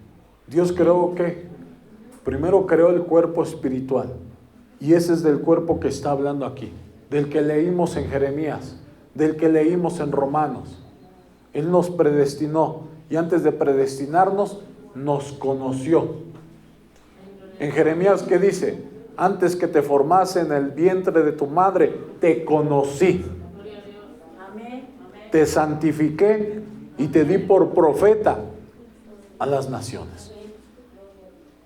Dios creó ¿qué? Primero creó el cuerpo espiritual. Y ese es del cuerpo que está hablando aquí, del que leímos en Jeremías, del que leímos en Romanos. Él nos predestinó y antes de predestinarnos, nos conoció. En Jeremías, ¿qué dice? Antes que te formase en el vientre de tu madre, te conocí. Te santifiqué y te di por profeta a las naciones.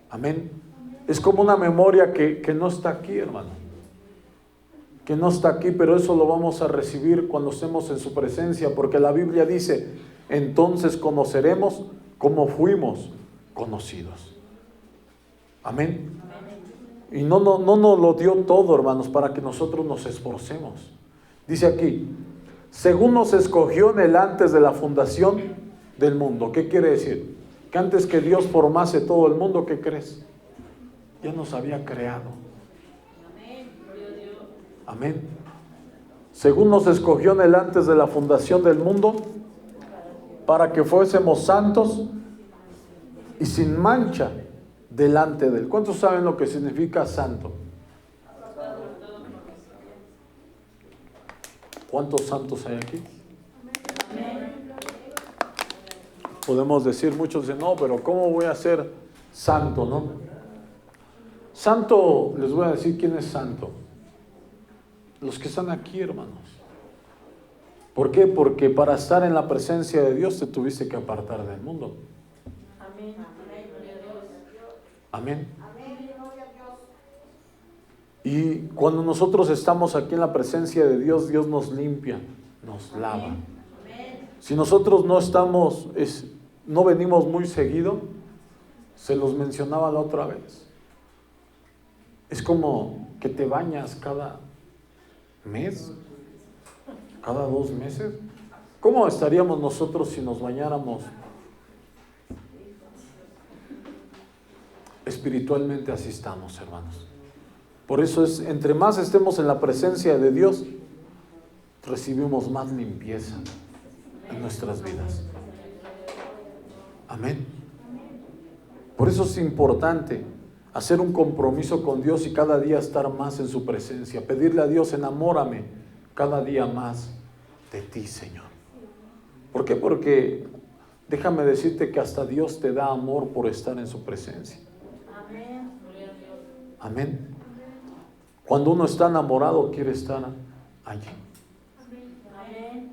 Amén. Es como una memoria que no está aquí, hermano. Que no está aquí, pero eso lo vamos a recibir cuando estemos en su presencia, porque la Biblia dice, entonces conoceremos cómo fuimos conocidos. Amén. Y no nos lo dio todo, hermanos, para que nosotros nos esforcemos. Dice aquí, según nos escogió en el antes de la fundación del mundo. ¿Qué quiere decir? Que antes que Dios formase todo el mundo, ¿qué crees? Ya nos había creado. Amén. Según nos escogió en el antes de la fundación del mundo, para que fuésemos santos y sin mancha delante de Él. ¿Cuántos saben lo que significa santo? ¿Cuántos santos hay aquí? Podemos decir, muchos dicen, no, pero ¿cómo voy a ser santo, no? Santo, les voy a decir quién es santo. Los que están aquí, hermanos. ¿Por qué? Porque para estar en la presencia de Dios te tuviste que apartar del mundo. Amén. Amén. Y cuando nosotros estamos aquí en la presencia de Dios, Dios nos limpia, nos lava. Si nosotros no venimos muy seguido, se los mencionaba la otra vez. Es como que te bañas cada mes, cada 2 meses. ¿Cómo estaríamos nosotros si nos bañáramos? Espiritualmente así estamos, hermanos. Por eso es, entre más estemos en la presencia de Dios, recibimos más limpieza en nuestras vidas. Amén. Por eso es importante hacer un compromiso con Dios y cada día estar más en su presencia. Pedirle a Dios, enamórame cada día más de ti, Señor. ¿Por qué? Porque déjame decirte que hasta Dios te da amor por estar en su presencia. Amén. Amén. Cuando uno está enamorado, quiere estar allí. Amén.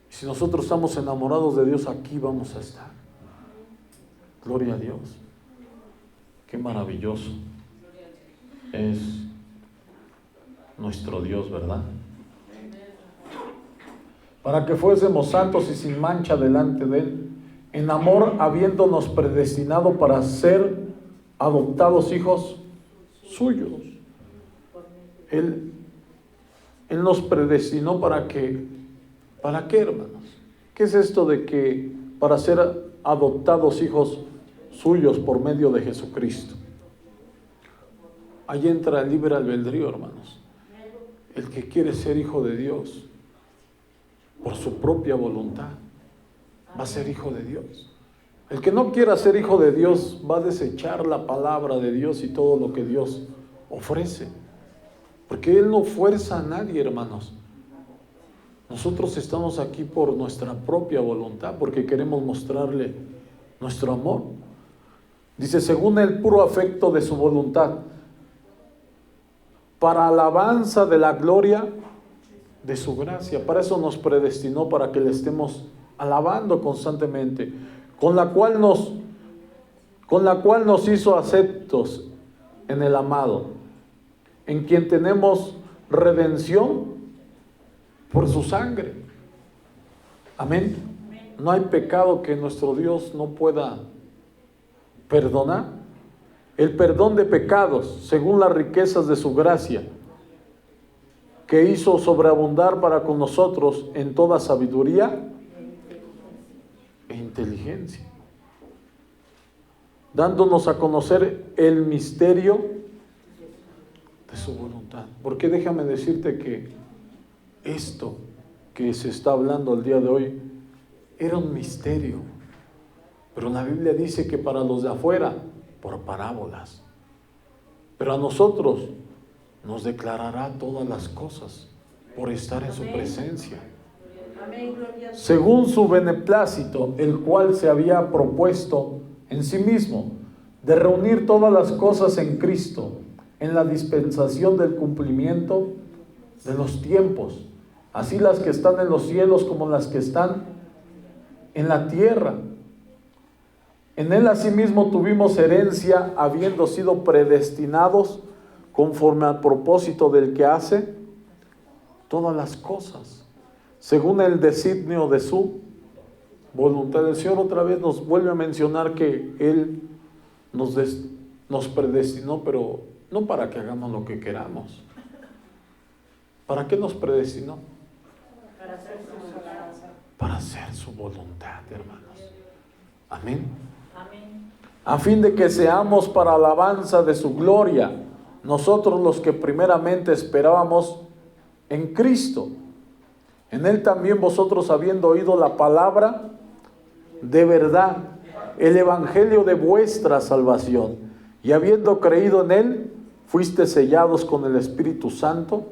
Y si nosotros estamos enamorados de Dios, aquí vamos a estar. Gloria a Dios. Qué maravilloso es nuestro Dios, ¿verdad? Para que fuésemos santos y sin mancha delante de Él, en amor habiéndonos predestinado para ser adoptados hijos suyos. Él nos predestinó ¿para qué, hermanos? ¿Qué es esto de que para ser adoptados hijos suyos por medio de Jesucristo? Ahí entra el libre albedrío, hermanos. El que quiere ser hijo de Dios por su propia voluntad va a ser hijo de Dios. El que no quiera ser hijo de Dios va a desechar la palabra de Dios y todo lo que Dios ofrece. Porque Él no fuerza a nadie, hermanos. Nosotros estamos aquí por nuestra propia voluntad, porque queremos mostrarle nuestro amor. Dice, según el puro afecto de su voluntad, para alabanza de la gloria de su gracia. Para eso nos predestinó, para que le estemos alabando constantemente, con la cual nos hizo aceptos en el amado, en quien tenemos redención por su sangre. Amén. No hay pecado que nuestro Dios no pueda perdonar. El perdón de pecados, según las riquezas de su gracia, que hizo sobreabundar para con nosotros en toda sabiduría e inteligencia, dándonos a conocer el misterio de su voluntad. Porque déjame decirte que esto que se está hablando el día de hoy era un misterio, pero la Biblia dice que para los de afuera, por parábolas, pero a nosotros nos declarará todas las cosas por estar en su presencia. Según su beneplácito, el cual se había propuesto en sí mismo, de reunir todas las cosas en Cristo, en la dispensación del cumplimiento de los tiempos, así las que están en los cielos como las que están en la tierra. En Él asimismo tuvimos herencia, habiendo sido predestinados conforme al propósito del que hace todas las cosas, según el designio de su voluntad. El Señor otra vez nos vuelve a mencionar que Él nos predestinó, pero no para que hagamos lo que queramos. ¿Para qué nos predestinó? Para hacer su voluntad, hermanos. Amén. Amén. A fin de que seamos para alabanza de su gloria, nosotros los que primeramente esperábamos en Cristo. En Él también vosotros, habiendo oído la palabra de verdad, el evangelio de vuestra salvación, y habiendo creído en Él, fuiste sellados con el Espíritu Santo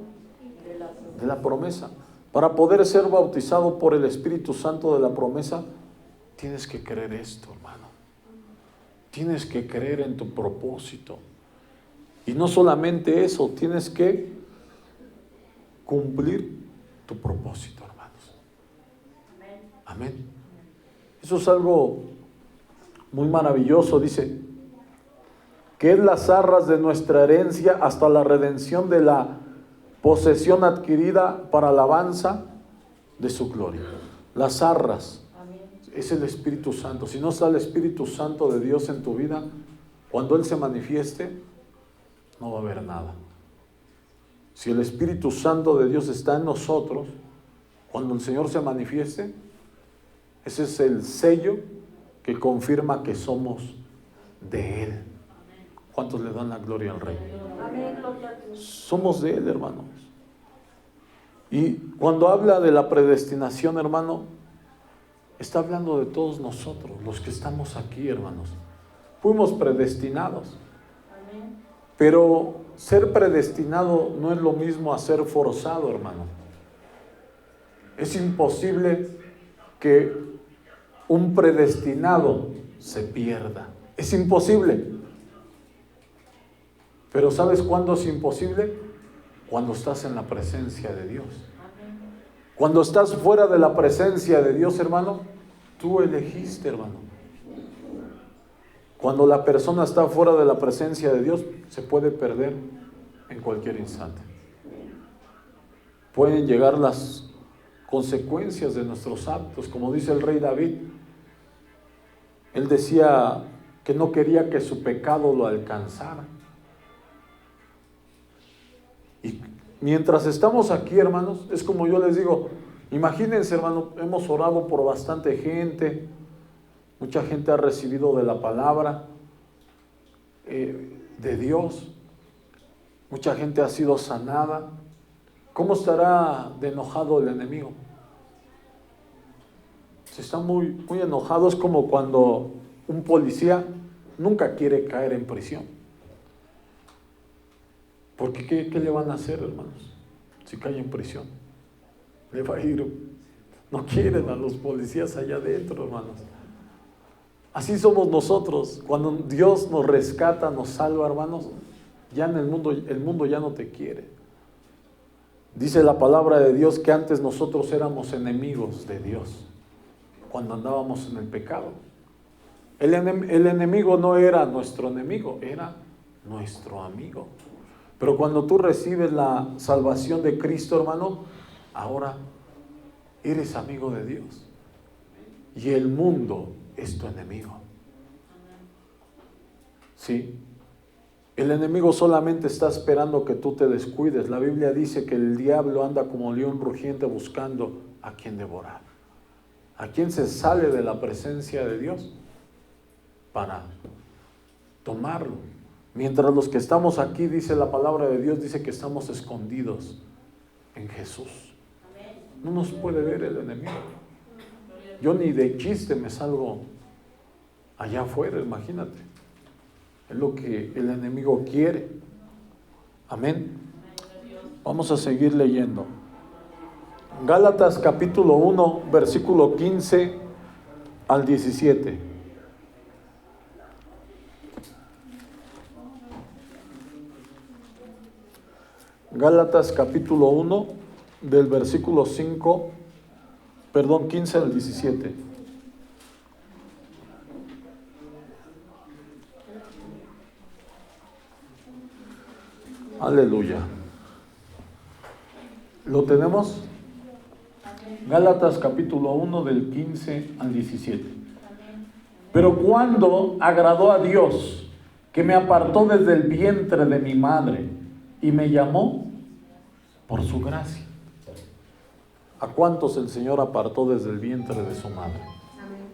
de la promesa. Para poder ser bautizado por el Espíritu Santo de la promesa, tienes que creer esto, hermano. Tienes que creer en tu propósito. Y no solamente eso, tienes que cumplir tu propósito, hermanos. Amén. Eso es algo muy maravilloso, dice, que es las arras de nuestra herencia hasta la redención de la posesión adquirida para alabanza de su gloria. Las arras es el Espíritu Santo. Si no está el Espíritu Santo de Dios en tu vida, cuando Él se manifieste, no va a haber nada. Si el Espíritu Santo de Dios está en nosotros, cuando el Señor se manifieste, ese es el sello que confirma que somos de Él. ¿Cuántos le dan la gloria al Rey? Amén, gloria a Dios. Somos de Él, hermanos. Y cuando habla de la predestinación, hermano, está hablando de todos nosotros, los que estamos aquí, hermanos. Fuimos predestinados. Amén. Pero ser predestinado no es lo mismo a ser forzado, hermano. Es imposible que un predestinado se pierda. Es imposible. Pero ¿sabes cuándo es imposible? Cuando estás en la presencia de Dios. Amén. Cuando estás fuera de la presencia de Dios, hermano, tú elegiste, hermano. Cuando la persona está fuera de la presencia de Dios, se puede perder en cualquier instante. Pueden llegar las consecuencias de nuestros actos, como dice el rey David. Él decía que no quería que su pecado lo alcanzara. Y mientras estamos aquí, hermanos, es como yo les digo, imagínense, hermano, hemos orado por bastante gente, mucha gente ha recibido de la palabra de Dios, mucha gente ha sido sanada. ¿Cómo estará de enojado el enemigo? Se está muy enojado. Es como cuando un policía nunca quiere caer en prisión. Porque ¿qué le van a hacer, hermanos? Si cae en prisión, le va a ir. No quieren a los policías allá adentro, hermanos. Así somos nosotros. Cuando Dios nos rescata, nos salva, hermanos, ya en el mundo ya no te quiere. Dice la palabra de Dios que antes nosotros éramos enemigos de Dios, cuando andábamos en el pecado. El enemigo no era nuestro enemigo, era nuestro amigo. Pero cuando tú recibes la salvación de Cristo, hermano, ahora eres amigo de Dios. Y el mundo es tu enemigo. ¿Sí? El enemigo solamente está esperando que tú te descuides. La Biblia dice que el diablo anda como león rugiente buscando a quien devorar. ¿A quién se sale de la presencia de Dios? Para tomarlo. Mientras los que estamos aquí, dice la palabra de Dios, dice que estamos escondidos en Jesús. No nos puede ver el enemigo. Yo ni de chiste me salgo allá afuera, imagínate. Es lo que el enemigo quiere. Amén. Vamos a seguir leyendo. Gálatas capítulo 1, versículo 15 al 17. Gálatas capítulo 1, del versículo 15 al 17. Aleluya. ¿Lo tenemos? Gálatas capítulo 1 del 15 al 17. Pero cuando agradó a Dios, que me apartó desde el vientre de mi madre y me llamó por su gracia. ¿A cuántos el Señor apartó desde el vientre de su madre?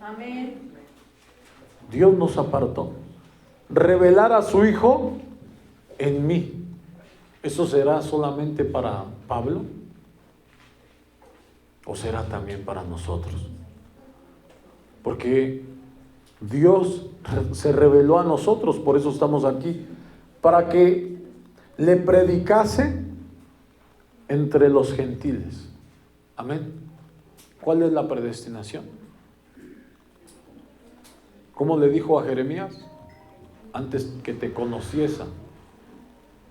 Amén. Dios nos apartó. Revelar a su Hijo en mí. ¿Eso será solamente para Pablo? ¿O será también para nosotros? Porque Dios se reveló a nosotros, por eso estamos aquí, para que le predicase entre los gentiles. Amén. ¿Cuál es la predestinación? ¿Cómo le dijo a Jeremías? Antes que te conociese,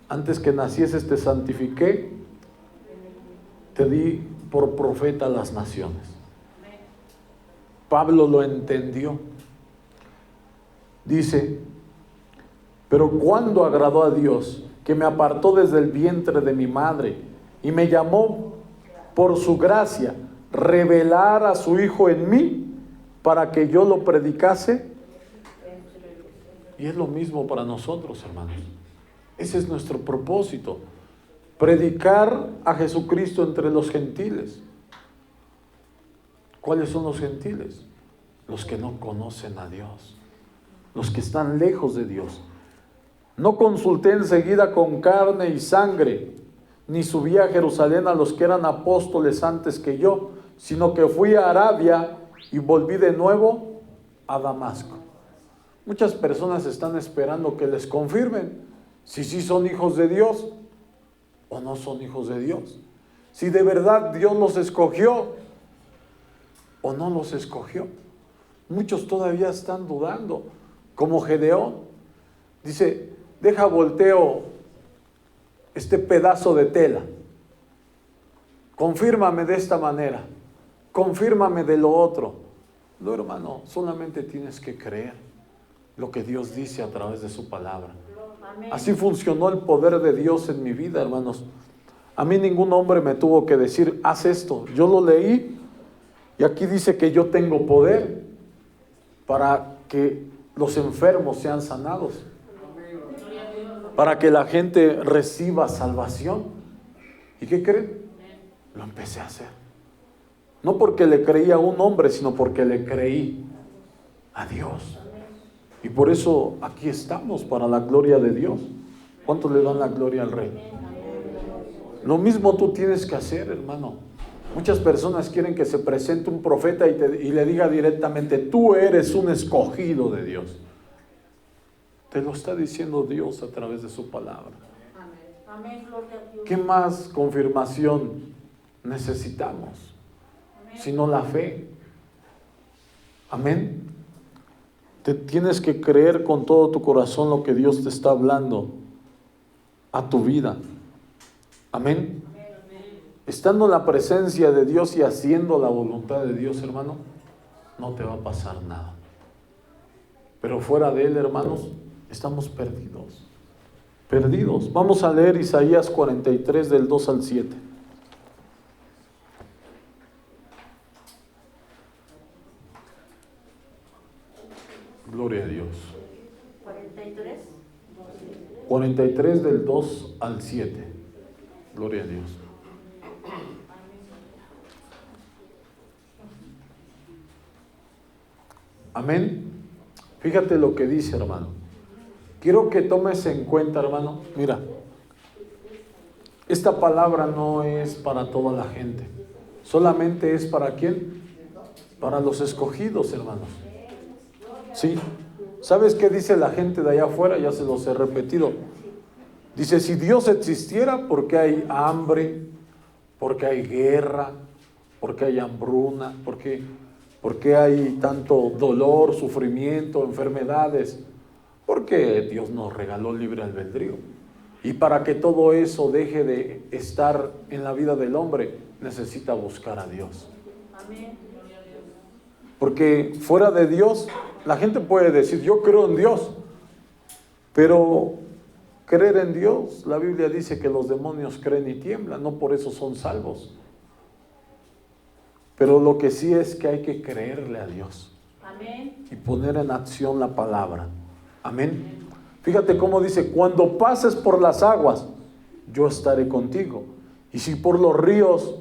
antes que nacieses te santifiqué, te di por profeta a las naciones. Pablo lo entendió. Dice, pero cuando agradó a Dios, que me apartó desde el vientre de mi madre y me llamó por su gracia, revelar a su Hijo en mí para que yo lo predicase. Y es lo mismo para nosotros, hermanos. Ese es nuestro propósito. Predicar a Jesucristo entre los gentiles. ¿Cuáles son los gentiles? Los que no conocen a Dios, los que están lejos de Dios. No consulté enseguida con carne y sangre, ni subí a Jerusalén a los que eran apóstoles antes que yo, sino que fui a Arabia y volví de nuevo a Damasco. Muchas personas están esperando que les confirmen si sí son hijos de Dios o no son hijos de Dios. Si de verdad Dios los escogió o no los escogió. Muchos todavía están dudando, como Gedeón. Dice, deja volteo este pedazo de tela. Confírmame de esta manera. Confírmame de lo otro. No, hermano, solamente tienes que creer lo que Dios dice a través de su palabra. Así funcionó el poder de Dios en mi vida, hermanos. A mí ningún hombre me tuvo que decir, haz esto. Yo lo leí y aquí dice que yo tengo poder para que los enfermos sean sanados, para que la gente reciba salvación. ¿Y qué creen? Lo empecé a hacer. No porque le creí a un hombre, sino porque le creí a Dios. Y por eso aquí estamos, para la gloria de Dios. ¿Cuántos le dan la gloria al Rey? Lo mismo tú tienes que hacer, hermano. Muchas personas quieren que se presente un profeta y le diga directamente, tú eres un escogido de Dios. Te lo está diciendo Dios a través de su palabra. Amén, gloria a Dios. ¿Qué más confirmación necesitamos? Sino la fe. Amén. Te tienes que creer con todo tu corazón lo que Dios te está hablando a tu vida. Amén. Estando en la presencia de Dios y haciendo la voluntad de Dios, hermano, no te va a pasar nada. Pero fuera de Él, hermanos, estamos perdidos. Perdidos. Vamos a leer Isaías 43 del 2 al 7. Gloria a Dios. 43. 43 del 2 al 7. Gloria a Dios. Amén. Fíjate lo que dice, hermano. Quiero que tomes en cuenta, hermano. Mira, esta palabra no es para toda la gente. Solamente es para ¿quién? Para los escogidos, hermanos. ¿Sí? ¿Sabes qué dice la gente de allá afuera? Ya se los he repetido. Dice, si Dios existiera, ¿por qué hay hambre? ¿Por qué hay guerra? ¿Por qué hay hambruna? ¿Por qué hay tanto dolor, sufrimiento, enfermedades? Porque Dios nos regaló libre albedrío. Y para que todo eso deje de estar en la vida del hombre, necesita buscar a Dios. Amén. Porque fuera de Dios, la gente puede decir, yo creo en Dios. Pero creer en Dios, la Biblia dice que los demonios creen y tiemblan, no por eso son salvos. Pero lo que sí es que hay que creerle a Dios. Amén. Y poner en acción la palabra. Amén. Fíjate cómo dice, cuando pases por las aguas, yo estaré contigo. Y si por los ríos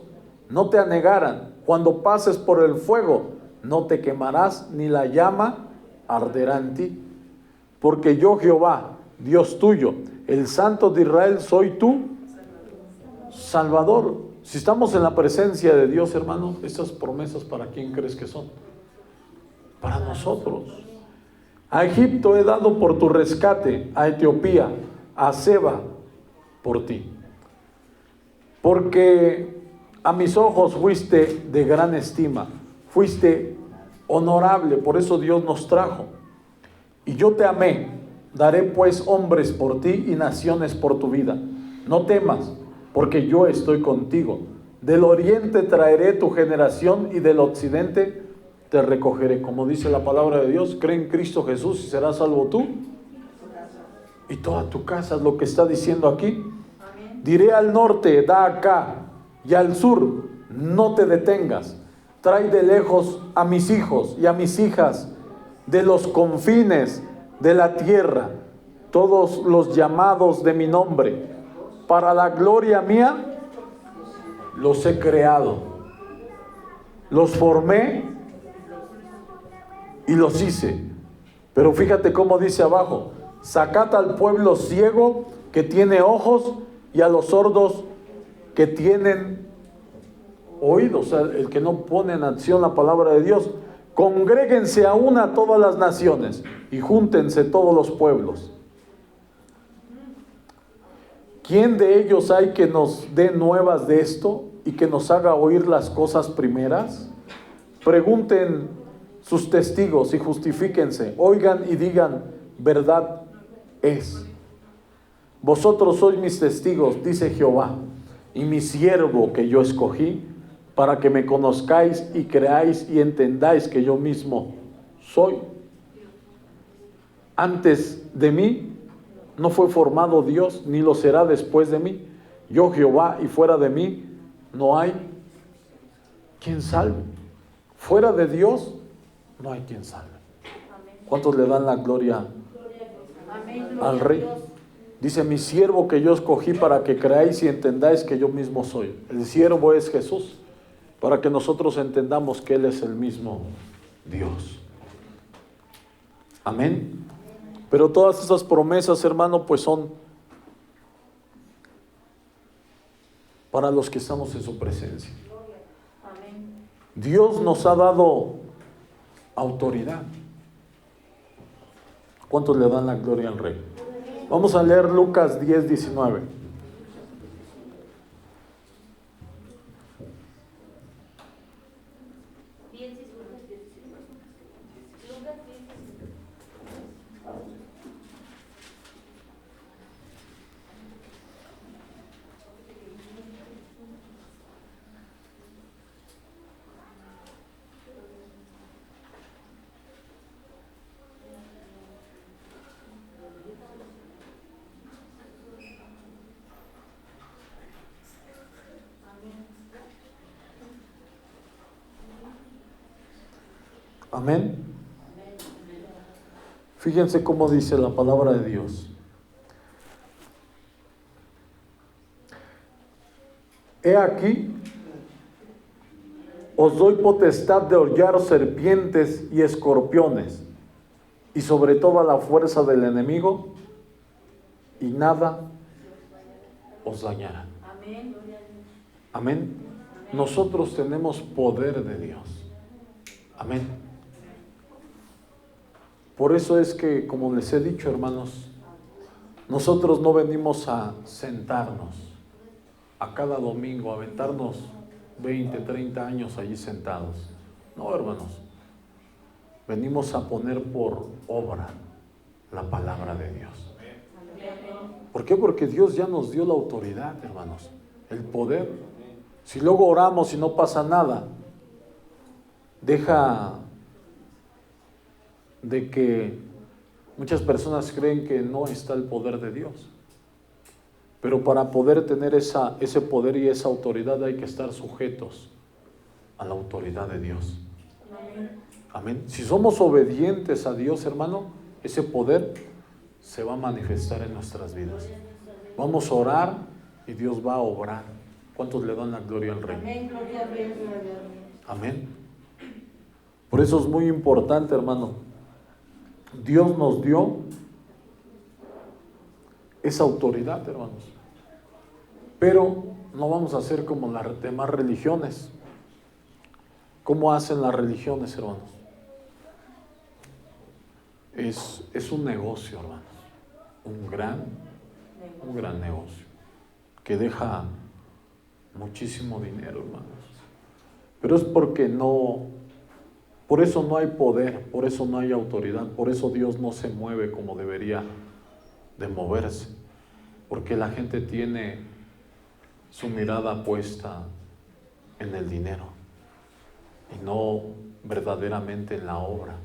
no te anegaran, cuando pases por el fuego, no te quemarás, ni la llama arderá en ti. Porque yo, Jehová, Dios tuyo, el Santo de Israel, soy tu Salvador. Si estamos en la presencia de Dios, hermano, estas promesas, ¿para quién crees que son? Para nosotros. A Egipto he dado por tu rescate, a Etiopía, a Seba, por ti. Porque a mis ojos fuiste de gran estima, fuiste honorable, por eso Dios nos trajo. Y yo te amé, daré pues hombres por ti y naciones por tu vida. No temas, porque yo estoy contigo. Del oriente traeré tu generación y del occidente te recogeré. Como dice la palabra de Dios, cree en Cristo Jesús y serás salvo tú y toda tu casa. Es lo que está diciendo aquí. Diré al norte, da acá, y al sur, no te detengas. Trae de lejos a mis hijos y a mis hijas, de los confines de la tierra. todos los llamados de mi nombre, para la gloria mía, los he creado, los formé y los hice. Pero fíjate cómo dice abajo: sacad al pueblo ciego que tiene ojos y a los sordos que tienen oídos. O sea, el que no pone en acción la palabra de Dios. Congréguense a una todas las naciones y júntense todos los pueblos. ¿Quién de ellos hay que nos dé nuevas de esto y que nos haga oír las cosas primeras? Pregunten sus testigos y justifíquense. Oigan y digan: verdad es. Vosotros sois mis testigos, dice Jehová, y mi siervo que yo escogí, para que me conozcáis y creáis y entendáis que yo mismo soy. Antes de mí no fue formado Dios, ni lo será después de mí. Yo Jehová, y fuera de mí no hay quien salve. Fuera de Dios no hay quien salve. ¿Cuántos le dan la gloria al Rey? Dice: mi siervo que yo escogí, para que creáis y entendáis que yo mismo soy. El siervo es Jesús, para que nosotros entendamos que Él es el mismo Dios. Amén. Pero todas esas promesas, hermano, pues son para los que estamos en su presencia. Dios nos ha dado autoridad. ¿Cuántos le dan la gloria al Rey? Vamos a leer Lucas 10:19. Amén. Fíjense cómo dice la palabra de Dios. He aquí, os doy potestad de hollar serpientes y escorpiones, y sobre toda la fuerza del enemigo, y nada os dañará. Amén. Nosotros tenemos poder de Dios. Amén. Por eso es que, como les he dicho, hermanos, nosotros no venimos a sentarnos a cada domingo, a aventarnos 20, 30 años allí sentados. No, hermanos. Venimos a poner por obra la palabra de Dios. ¿Por qué? Porque Dios ya nos dio la autoridad, hermanos, el poder. Si luego oramos y no pasa nada, deja de que muchas personas creen que no está el poder de Dios. Pero para poder tener ese poder y esa autoridad hay que estar sujetos a la autoridad de Dios. Amén. Si somos obedientes a Dios, hermano, ese poder se va a manifestar en nuestras vidas. Vamos a orar y Dios va a obrar. ¿Cuántos le dan la gloria al Rey? Amén. Por eso es muy importante, hermano. Dios nos dio esa autoridad, hermanos. Pero no vamos a hacer como las demás religiones. ¿Cómo hacen las religiones, hermanos? Es un negocio, hermanos. Un gran negocio. Que deja muchísimo dinero, hermanos. Pero es porque por eso no hay poder, por eso no hay autoridad, por eso Dios no se mueve como debería de moverse, porque la gente tiene su mirada puesta en el dinero y no verdaderamente en la obra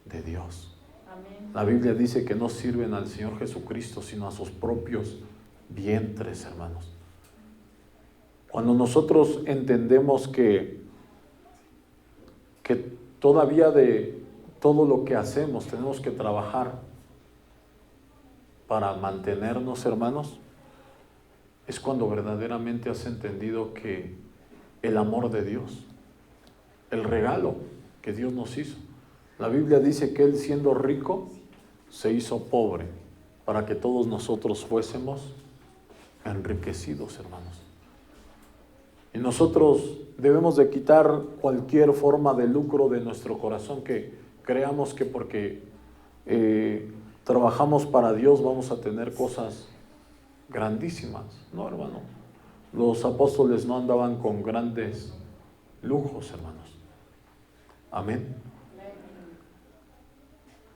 de Dios. Amén. La Biblia dice que no sirven al Señor Jesucristo, sino a sus propios vientres, hermanos. Cuando nosotros entendemos que todavía de todo lo que hacemos tenemos que trabajar para mantenernos, hermanos, es cuando verdaderamente has entendido que el amor de Dios, el regalo que Dios nos hizo. La Biblia dice que Él, siendo rico, se hizo pobre para que todos nosotros fuésemos enriquecidos, hermanos. Y nosotros debemos de quitar cualquier forma de lucro de nuestro corazón, que creamos que porque trabajamos para Dios vamos a tener cosas grandísimas. No, hermano. Los apóstoles no andaban con grandes lujos, hermanos. Amén.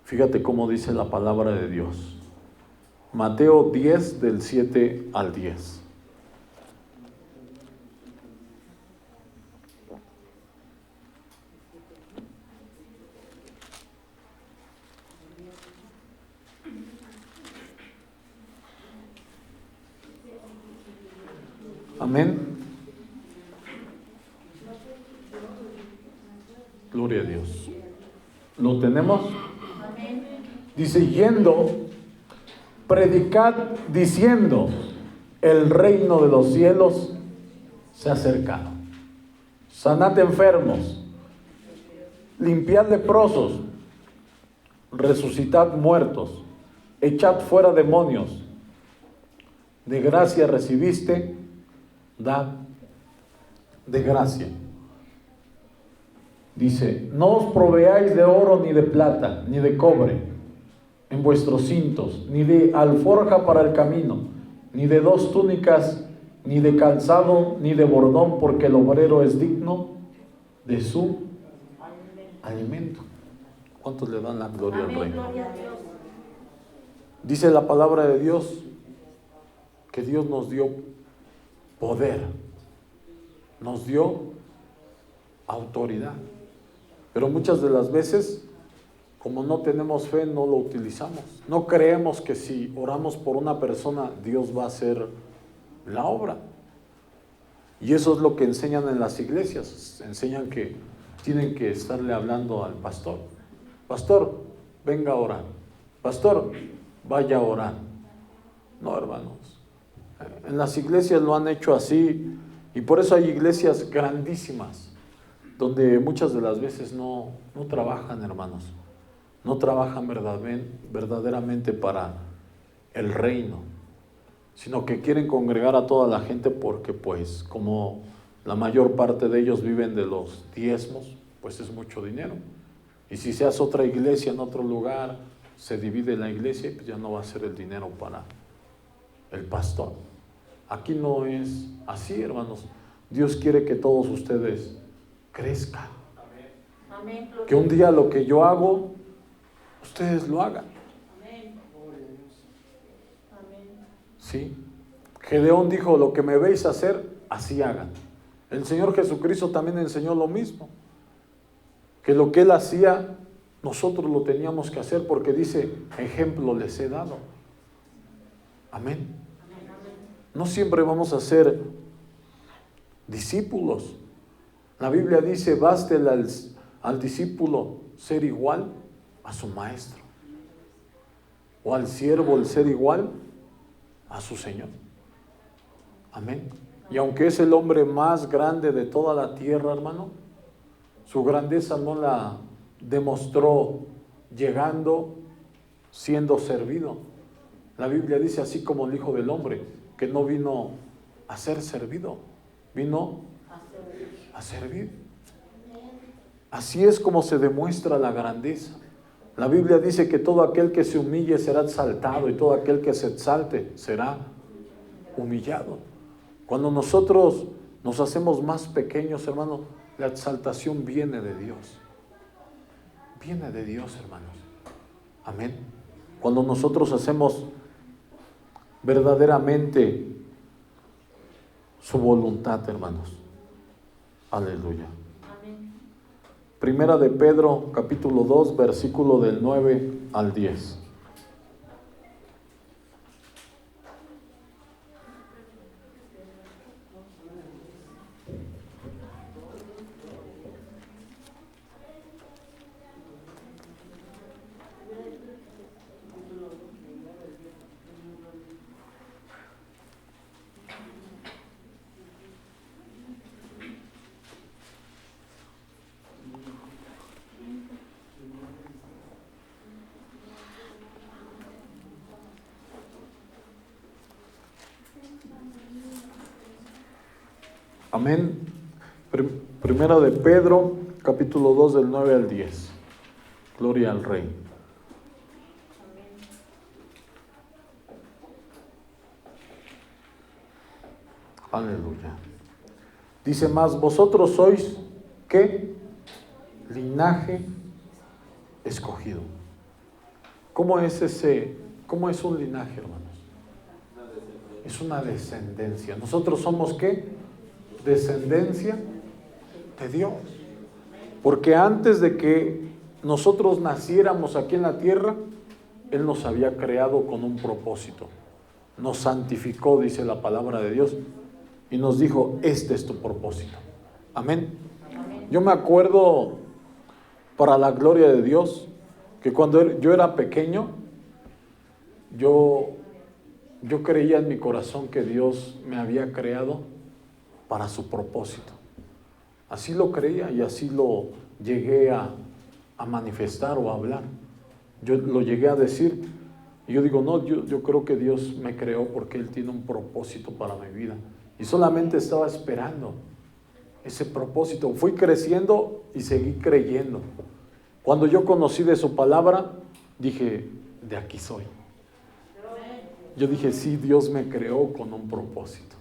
Fíjate cómo dice la palabra de Dios. Mateo 10, del 7 al 10. Amén. Gloria a Dios. ¿Lo tenemos? Amén. Dice, yendo, predicad diciendo, el reino de los cielos se ha acercado. Sanad enfermos, limpiad leprosos, resucitad muertos, echad fuera demonios. De gracia recibiste, dad de gracia. Dice, no os proveáis de oro ni de plata, ni de cobre en vuestros cintos, ni de alforja para el camino, ni de 2 túnicas, ni de calzado, ni de bordón, porque el obrero es digno de su alimento. ¿Cuántos le dan la gloria al Amén. Rey? Gloria a Dios. Dice la palabra de Dios que Dios nos dio poder, nos dio autoridad. Pero muchas de las veces, como no tenemos fe, no lo utilizamos. No creemos que si oramos por una persona, Dios va a hacer la obra. Y eso es lo que enseñan en las iglesias. Enseñan que tienen que estarle hablando al pastor. Pastor, venga a orar. Pastor, vaya a orar. No, hermanos. En las iglesias lo han hecho así, y por eso hay iglesias grandísimas donde muchas de las veces no trabajan, hermanos. No trabajan verdaderamente para el reino, sino que quieren congregar a toda la gente porque, pues, como la mayor parte de ellos viven de los diezmos, pues es mucho dinero. Y si se hace otra iglesia en otro lugar, se divide la iglesia y pues ya no va a ser el dinero para el pastor. Aquí no es así, hermanos. Dios quiere que todos ustedes crezcan. Amén. Que un día lo que yo hago, ustedes lo hagan. Amén. Amén. ¿Sí? Gedeón dijo, lo que me veis hacer, así hagan. El Señor Jesucristo también enseñó lo mismo. Que lo que Él hacía, nosotros lo teníamos que hacer, porque dice, ejemplo les he dado. Amén. No siempre vamos a ser discípulos. La Biblia dice, baste al discípulo ser igual a su maestro, o al siervo el ser igual a su Señor. Amén. Y aunque es el hombre más grande de toda la tierra, hermano, su grandeza no la demostró llegando, siendo servido. La Biblia dice, así como el Hijo del Hombre, que no vino a ser servido, vino a servir. Así es como se demuestra la grandeza. La Biblia dice que todo aquel que se humille será exaltado, y todo aquel que se exalte será humillado. Cuando nosotros nos hacemos más pequeños, hermano, la exaltación viene de Dios. Viene de Dios, hermanos. Amén. Cuando nosotros hacemos verdaderamente su voluntad, hermanos. Aleluya. Amén. Primera de Pedro, capítulo 2, versículo del 9 al 10. Amén. Primero de Pedro, capítulo 2, del 9 al 10. Gloria al Rey. Aleluya. Dice más, vosotros sois, ¿qué? Linaje escogido. ¿Cómo es un linaje, hermanos? Es una descendencia. Nosotros somos, ¿qué? Descendencia de Dios. Porque antes de que nosotros naciéramos aquí en la tierra, Él nos había creado con un propósito. Nos santificó, dice la palabra de Dios, y nos dijo, este es tu propósito. Amén. Yo me acuerdo, para la gloria de Dios, que cuando yo era pequeño, yo creía en mi corazón que Dios me había creado para su propósito. Así lo creía y así lo llegué a manifestar o a hablar. Yo lo llegué a decir y yo digo, no, yo creo que Dios me creó porque Él tiene un propósito para mi vida. Y solamente estaba esperando ese propósito. Fui creciendo y seguí creyendo. Cuando yo conocí de su palabra, dije, de aquí soy. Yo dije, sí, Dios me creó con un propósito.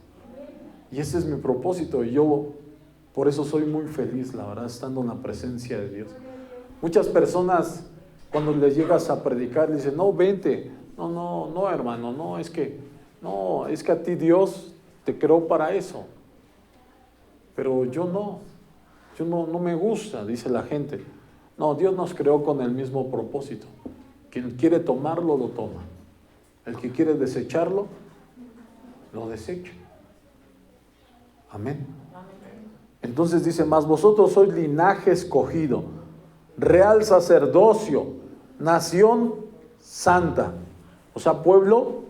Y ese es mi propósito. Y yo por eso soy muy feliz, la verdad, estando en la presencia de Dios. Muchas personas, cuando les llegas a predicar, les dicen, no, vente. No, hermano, no, es que a ti Dios te creó para eso. Pero yo no me gusta, dice la gente. No, Dios nos creó con el mismo propósito. Quien quiere tomarlo, lo toma. El que quiere desecharlo, lo desecha. Amén. Entonces dice más, vosotros sois linaje escogido, real sacerdocio, nación santa. O sea, pueblo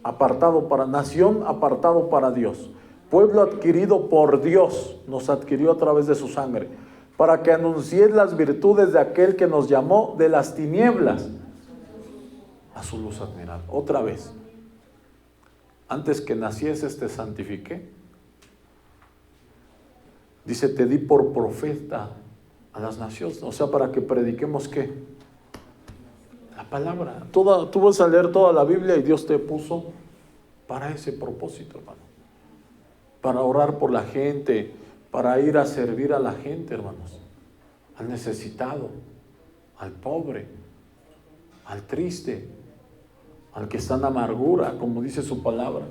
apartado para, nación apartado para Dios. Pueblo adquirido por Dios, nos adquirió a través de su sangre, para que anunciéis las virtudes de aquel que nos llamó de las tinieblas a su luz admirable. Otra vez, antes que nacieses te santifiqué. Dice, te di por profeta a las naciones. O sea, para que prediquemos, ¿qué? La palabra. Tú vas a leer toda la Biblia y Dios te puso para ese propósito, hermano. Para orar por la gente, para ir a servir a la gente, hermanos. Al necesitado, al pobre, al triste, al que está en amargura, como dice su palabra.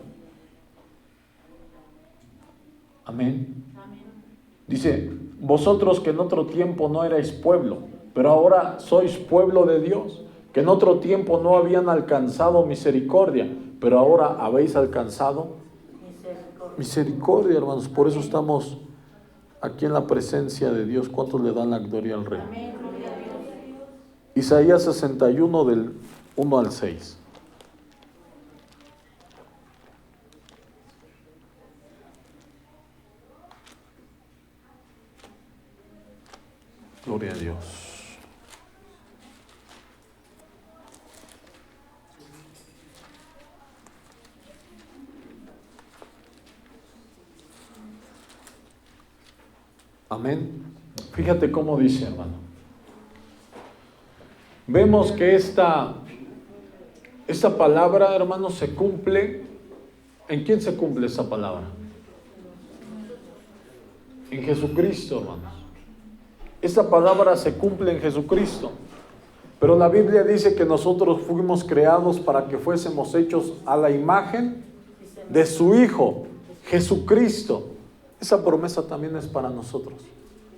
Amén. Dice, vosotros que en otro tiempo no erais pueblo, pero ahora sois pueblo de Dios, que en otro tiempo no habían alcanzado misericordia, pero ahora habéis alcanzado misericordia, hermanos. Por eso estamos aquí en la presencia de Dios. ¿Cuántos le dan la gloria al Rey? Isaías 61 del 1 al 6. Gloria a Dios. Amén. Fíjate cómo dice, hermano. Vemos que esta palabra, hermano, se cumple. ¿En quién se cumple esa palabra? En Jesucristo, hermanos. Esta palabra se cumple en Jesucristo. Pero la Biblia dice que nosotros fuimos creados para que fuésemos hechos a la imagen de su Hijo, Jesucristo. Esa promesa también es para nosotros.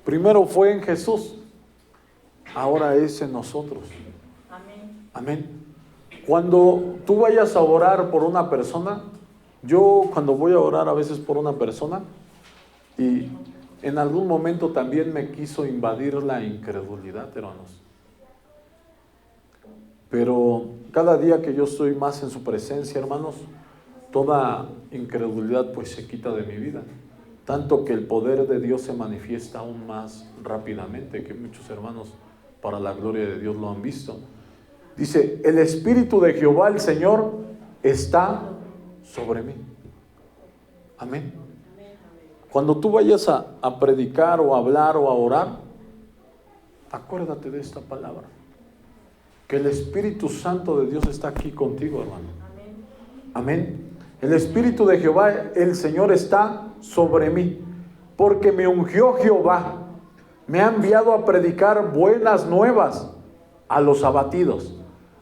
Primero fue en Jesús, ahora es en nosotros. Amén. Cuando tú vayas a orar por una persona, yo cuando voy a orar a veces por una persona, y en algún momento también me quiso invadir la incredulidad, hermanos. Pero cada día que yo estoy más en su presencia, hermanos, toda incredulidad pues se quita de mi vida. Tanto que el poder de Dios se manifiesta aún más rápidamente, que muchos hermanos para la gloria de Dios lo han visto. Dice, el Espíritu de Jehová el Señor está sobre mí. Amén. Cuando tú vayas a predicar o a hablar o a orar, acuérdate de esta palabra. Que el Espíritu Santo de Dios está aquí contigo, hermano. Amén. El Espíritu de Jehová, el Señor, está sobre mí, porque me ungió Jehová. Me ha enviado a predicar buenas nuevas a los abatidos,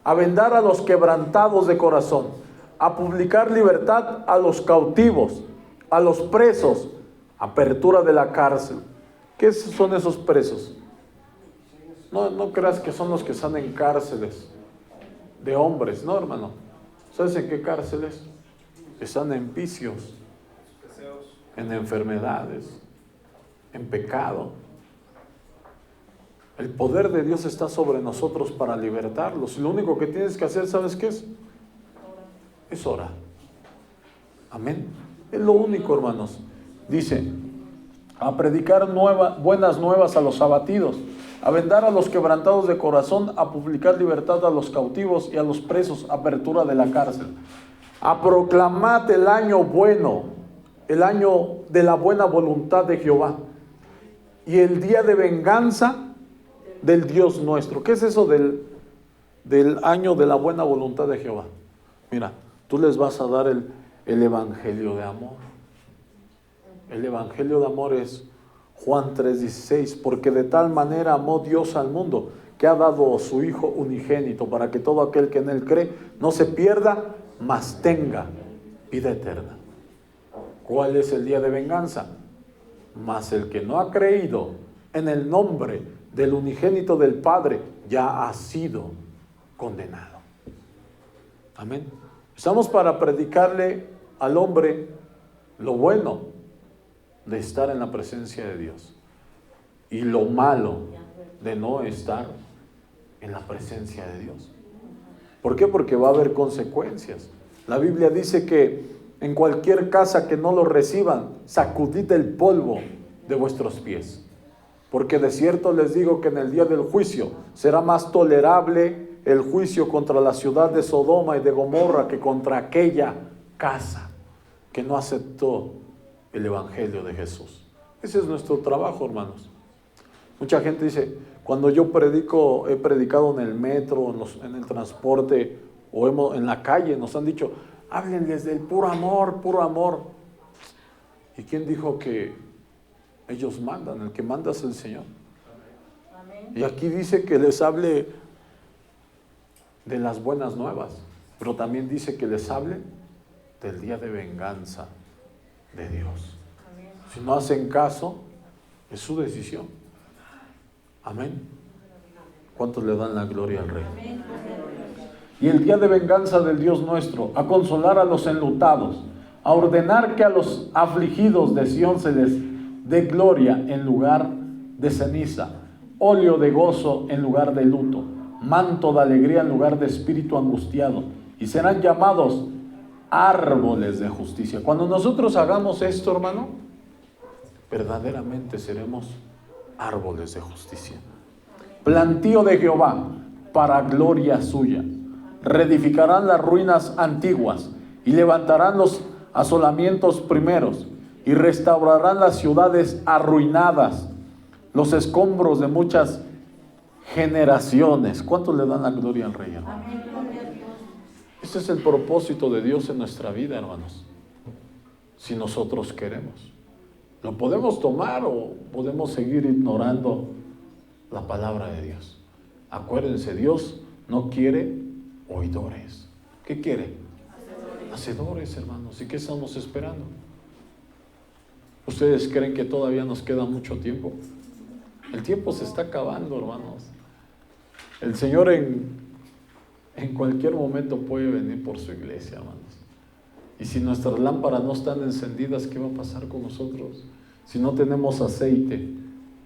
a vendar a los quebrantados de corazón, a publicar libertad a los cautivos, a los presos, apertura de la cárcel. ¿Qué son esos presos? No creas que son los que están en cárceles de hombres, no, hermano. ¿Sabes en qué cárceles? Están en vicios, en enfermedades, en pecado. El poder de Dios está sobre nosotros para libertarlos. Y lo único que tienes que hacer, ¿sabes qué es? Es orar. Amén. Es lo único, hermanos. Dice, a predicar buenas nuevas a los abatidos, a vendar a los quebrantados de corazón, a publicar libertad a los cautivos y a los presos, apertura de la cárcel. A proclamar el año bueno, el año de la buena voluntad de Jehová, y el día de venganza del Dios nuestro. ¿Qué es eso del año de la buena voluntad de Jehová? Mira, tú les vas a dar el evangelio de amor. El evangelio de amor es Juan 3:16, porque de tal manera amó Dios al mundo, que ha dado a su Hijo unigénito, para que todo aquel que en él cree no se pierda, mas tenga vida eterna. ¿Cuál es el día de venganza? Mas el que no ha creído en el nombre del unigénito del Padre ya ha sido condenado. Amén. Estamos para predicarle al hombre lo bueno de estar en la presencia de Dios y lo malo de no estar en la presencia de Dios. ¿Por qué? Porque va a haber consecuencias. La Biblia dice que en cualquier casa que no lo reciban, sacudid el polvo de vuestros pies. Porque de cierto les digo que en el día del juicio será más tolerable el juicio contra la ciudad de Sodoma y de Gomorra que contra aquella casa que no aceptó el evangelio de Jesús. Ese es nuestro trabajo, hermanos. Mucha gente dice, cuando yo predico, he predicado en el metro, en el transporte o en la calle, nos han dicho, háblenles del puro amor, puro amor. ¿Y quién dijo que ellos mandan? El que manda es el Señor. Amén. Y aquí dice que les hable de las buenas nuevas, pero también dice que les hable del día de venganza de Dios. Amén. Si no hacen caso, es su decisión. Amén. ¿Cuántos le dan la gloria al Rey? Amén. Y el día de venganza del Dios nuestro, a consolar a los enlutados, a ordenar que a los afligidos de Sión se les dé gloria en lugar de ceniza, óleo de gozo en lugar de luto, manto de alegría en lugar de espíritu angustiado, y serán llamados árboles de justicia. Cuando nosotros hagamos esto, hermano, verdaderamente seremos árboles de justicia. Plantío de Jehová para gloria suya. Reedificarán las ruinas antiguas y levantarán los asolamientos primeros y restaurarán las ciudades arruinadas, los escombros de muchas generaciones. ¿Cuántos le dan la gloria al Rey, hermano? Ese es el propósito de Dios en nuestra vida, hermanos. Si nosotros queremos, lo podemos tomar o podemos seguir ignorando la palabra de Dios. Acuérdense, Dios no quiere oidores. ¿Qué quiere? Hacedores, hermanos. ¿Y qué estamos esperando? ¿Ustedes creen que todavía nos queda mucho tiempo? El tiempo se está acabando, hermanos. El Señor en cualquier momento puede venir por su iglesia, hermanos. Y si nuestras lámparas no están encendidas, ¿qué va a pasar con nosotros? Si no tenemos aceite,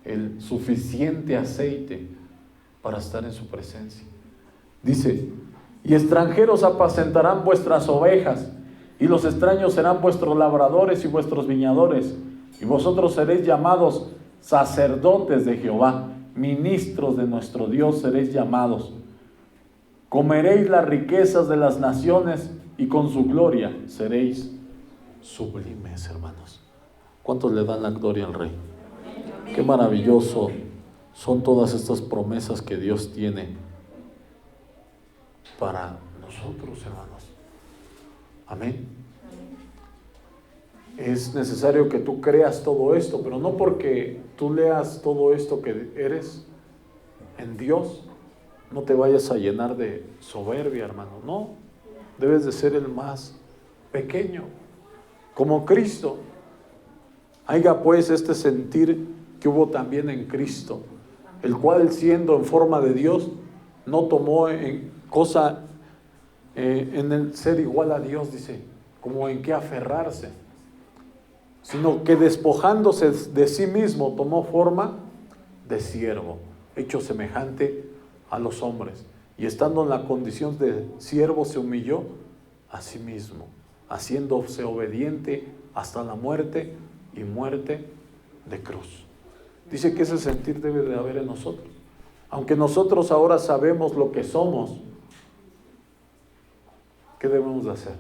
el suficiente aceite para estar en su presencia. Dice, y extranjeros apacentarán vuestras ovejas, y los extraños serán vuestros labradores y vuestros viñadores, y vosotros seréis llamados sacerdotes de Jehová, ministros de nuestro Dios seréis llamados. Comeréis las riquezas de las naciones, y con su gloria seréis sublimes, hermanos. ¿Cuántos le dan la gloria al Rey? Qué maravilloso son todas estas promesas que Dios tiene para nosotros, hermanos. Amén. Es necesario que tú creas todo esto, pero no porque tú leas todo esto que eres en Dios, no te vayas a llenar de soberbia, hermano. No, debes de ser el más pequeño, como Cristo. Haya pues este sentir que hubo también en Cristo, el cual siendo en forma de Dios, no tomó en el ser igual a Dios, dice, como en qué aferrarse, sino que despojándose de sí mismo, tomó forma de siervo, hecho semejante a los hombres, y estando en la condición de siervo se humilló a sí mismo, haciéndose obediente hasta la muerte y muerte de cruz. Dice que ese sentir debe de haber en nosotros. Aunque nosotros ahora sabemos lo que somos, ¿qué debemos de hacer?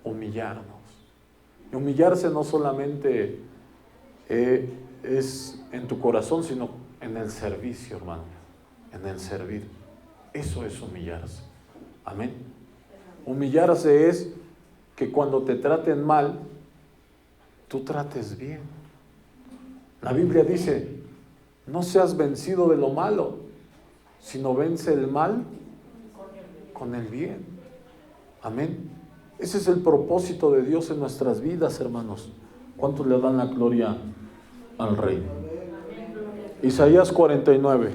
Humillarnos. Y humillarse no solamente es en tu corazón, sino en el servicio, hermano. En el servir. Eso es humillarse. Amén. Humillarse es que cuando te traten mal, tú trates bien. La Biblia dice, no seas vencido de lo malo, sino vence el mal con el bien. Amén. Ese es el propósito de Dios en nuestras vidas, hermanos. ¿Cuántos le dan la gloria al Rey? Isaías 49.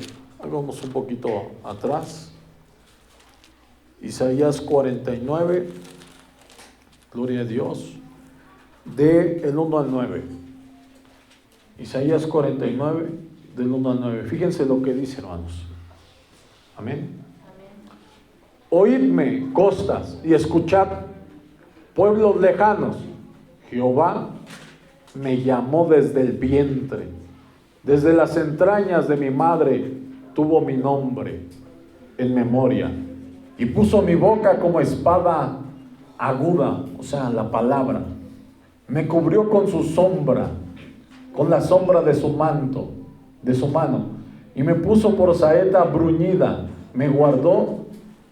Vamos un poquito atrás. Isaías 49. Gloria a Dios. De el 1 al 9. Isaías 49, del 1 al 9. Fíjense lo que dice, hermanos. Amén. Oídme, costas, y escuchad, pueblos lejanos. Jehová me llamó desde el vientre, desde las entrañas de mi madre tuvo mi nombre en memoria, y puso mi boca como espada aguda, o sea, la palabra. Me cubrió con su sombra, con la sombra de su manto, de su mano, y me puso por saeta bruñida, me guardó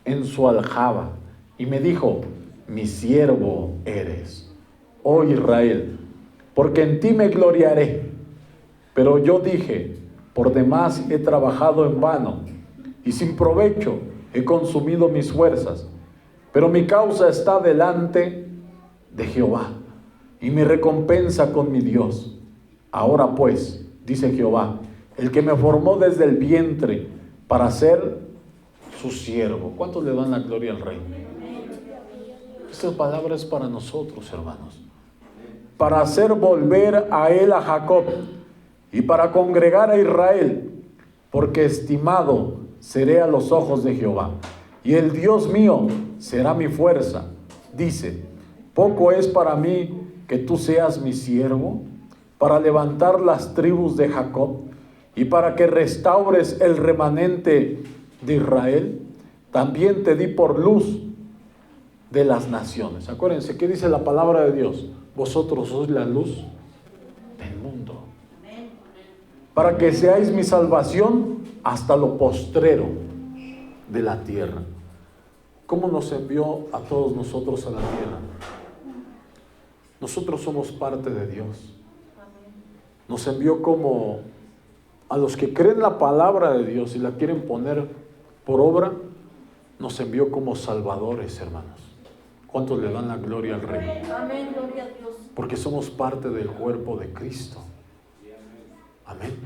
en su aljaba, y me dijo, mi siervo eres, oh Israel, porque en ti me gloriaré. Pero yo dije, por demás he trabajado en vano, y sin provecho he consumido mis fuerzas, pero mi causa está delante de Jehová, y mi recompensa con mi Dios. Ahora pues, dice Jehová, el que me formó desde el vientre para ser su siervo. ¿Cuántos le dan la gloria al Rey? Esta palabra es para nosotros, hermanos. Para hacer volver a él a Jacob y para congregar a Israel, porque estimado seré a los ojos de Jehová, y el Dios mío será mi fuerza. Dice, poco es para mí que tú seas mi siervo, para levantar las tribus de Jacob y para que restaures el remanente de Israel. También te di por luz de las naciones. Acuérdense, ¿qué dice la palabra de Dios? Vosotros sois la luz del mundo. Para que seáis mi salvación hasta lo postrero de la tierra. ¿Cómo nos envió a todos nosotros a la tierra? Nosotros somos parte de Dios. Nos envió como a los que creen la palabra de Dios y la quieren poner por obra, nos envió como salvadores, hermanos. ¿Cuántos le dan la gloria al Rey? Amén, gloria a Dios. Porque somos parte del cuerpo de Cristo. Amén.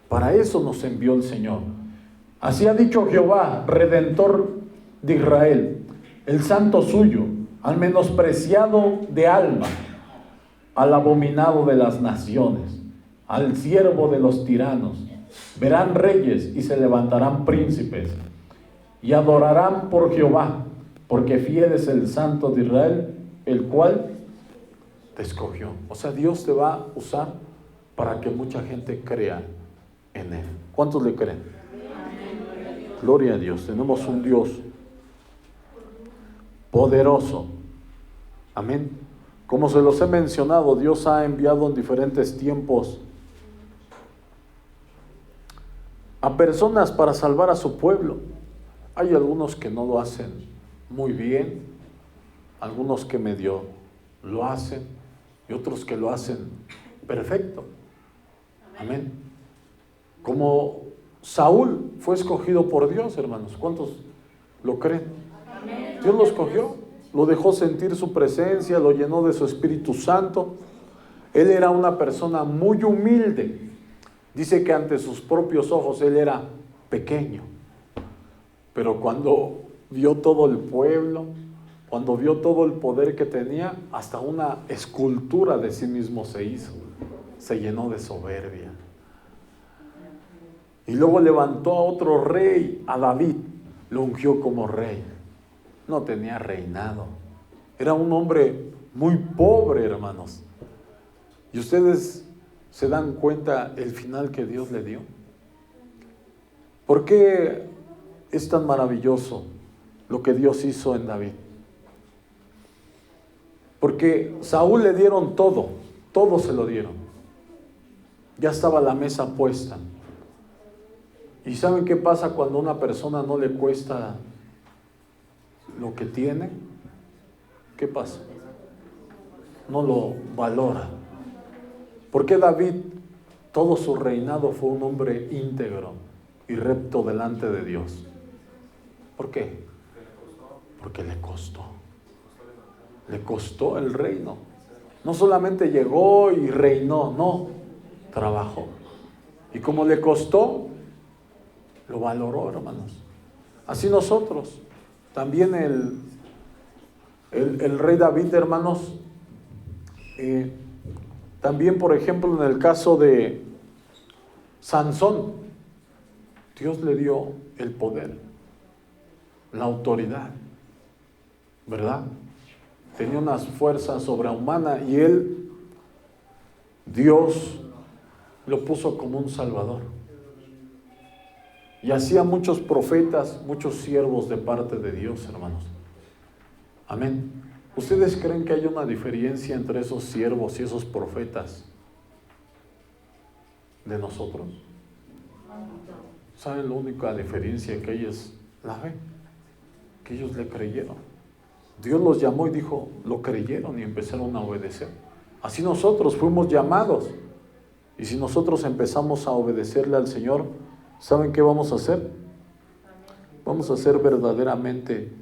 Para eso nos envió el Señor. Así ha dicho Jehová, Redentor de Israel, el santo suyo, al menospreciado de alma, al abominado de las naciones, al siervo de los tiranos. Verán reyes y se levantarán príncipes y adorarán por Jehová, porque fiel es el santo de Israel, el cual te escogió. O sea, Dios te va a usar para que mucha gente crea en Él. ¿Cuántos le creen? Gloria a Dios. Tenemos un Dios poderoso. Amén. Como se los he mencionado, Dios ha enviado en diferentes tiempos a personas para salvar a su pueblo. Hay algunos que no lo hacen muy bien, algunos que medio lo hacen y otros que lo hacen perfecto. Amén. Como Saúl fue escogido por Dios, hermanos. ¿Cuántos lo creen? Amén. Dios lo escogió, lo dejó sentir su presencia, lo llenó de su Espíritu Santo. Él era una persona muy humilde. Dice que ante sus propios ojos él era pequeño. Pero cuando vio todo el pueblo, cuando vio todo el poder que tenía, hasta una escultura de sí mismo se hizo. Se llenó de soberbia. Y luego levantó a otro rey, a David, lo ungió como rey. No tenía reinado. Era un hombre muy pobre, hermanos. Y ustedes se dan cuenta el final que Dios le dio. ¿Por qué es tan maravilloso lo que Dios hizo en David? Porque Saúl le dieron todo, todo se lo dieron. Ya estaba la mesa puesta. ¿Y saben qué pasa cuando a una persona no le cuesta lo que tiene? ¿Qué pasa? No lo valora. ¿Por qué David, todo su reinado, fue un hombre íntegro y recto delante de Dios? ¿Por qué? Porque le costó. Le costó el reino. No solamente llegó y reinó, no, trabajó. Y como le costó, lo valoró, hermanos. Así nosotros. También el rey David, hermanos, también, por ejemplo, en el caso de Sansón, Dios le dio el poder, la autoridad, ¿verdad? Tenía unas fuerzas sobrehumanas y Dios lo puso como un salvador. Y hacía muchos profetas, muchos siervos de parte de Dios, hermanos. Amén. ¿Ustedes creen que hay una diferencia entre esos siervos y esos profetas de nosotros? ¿Saben? La única diferencia que hay es la fe, que ellos le creyeron. Dios los llamó y dijo, lo creyeron y empezaron a obedecer. Así nosotros fuimos llamados. Y si nosotros empezamos a obedecerle al Señor, ¿saben qué vamos a hacer? Vamos a ser verdaderamente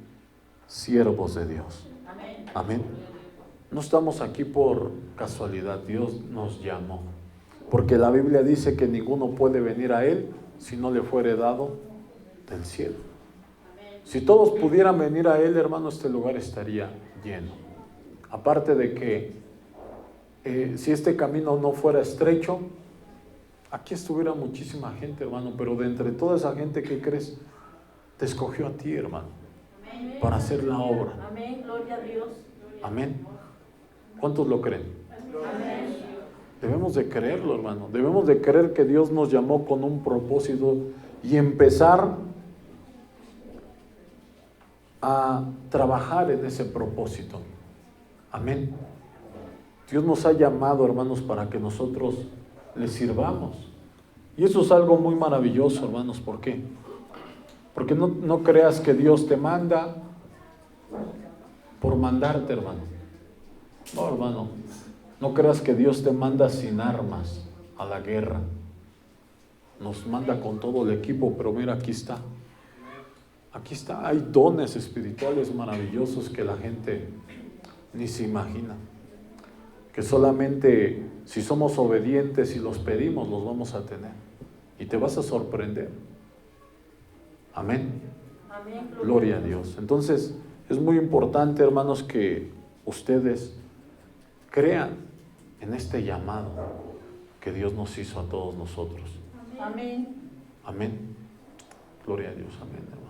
siervos de Dios. Amén. No estamos aquí por casualidad, Dios nos llamó. Porque la Biblia dice que ninguno puede venir a Él si no le fuere dado del cielo. Si todos pudieran venir a Él, hermano, este lugar estaría lleno. Aparte de que si este camino no fuera estrecho, aquí estuviera muchísima gente, hermano, pero de entre toda esa gente, ¿qué crees? Te escogió a ti, hermano, para hacer la obra. Amén, gloria a Dios. Amén. ¿Cuántos lo creen? Amén. Debemos de creerlo, hermano. Debemos de creer que Dios nos llamó con un propósito y empezar a trabajar en ese propósito. Amén. Dios nos ha llamado, hermanos, para que nosotros le sirvamos. Y eso es algo muy maravilloso, hermanos. ¿Por qué? Porque no creas que Dios te manda por mandarte, hermano. No, hermano. No creas que Dios te manda sin armas a la guerra. Nos manda con todo el equipo, pero mira, aquí está. Aquí está. Hay dones espirituales maravillosos que la gente ni se imagina. Que solamente si somos obedientes y los pedimos, los vamos a tener. Y te vas a sorprender. Amén. Amén, Gloria a Dios. Entonces, es muy importante, hermanos, que ustedes crean en este llamado que Dios nos hizo a todos nosotros. Amén. Amén. Gloria a Dios. Amén.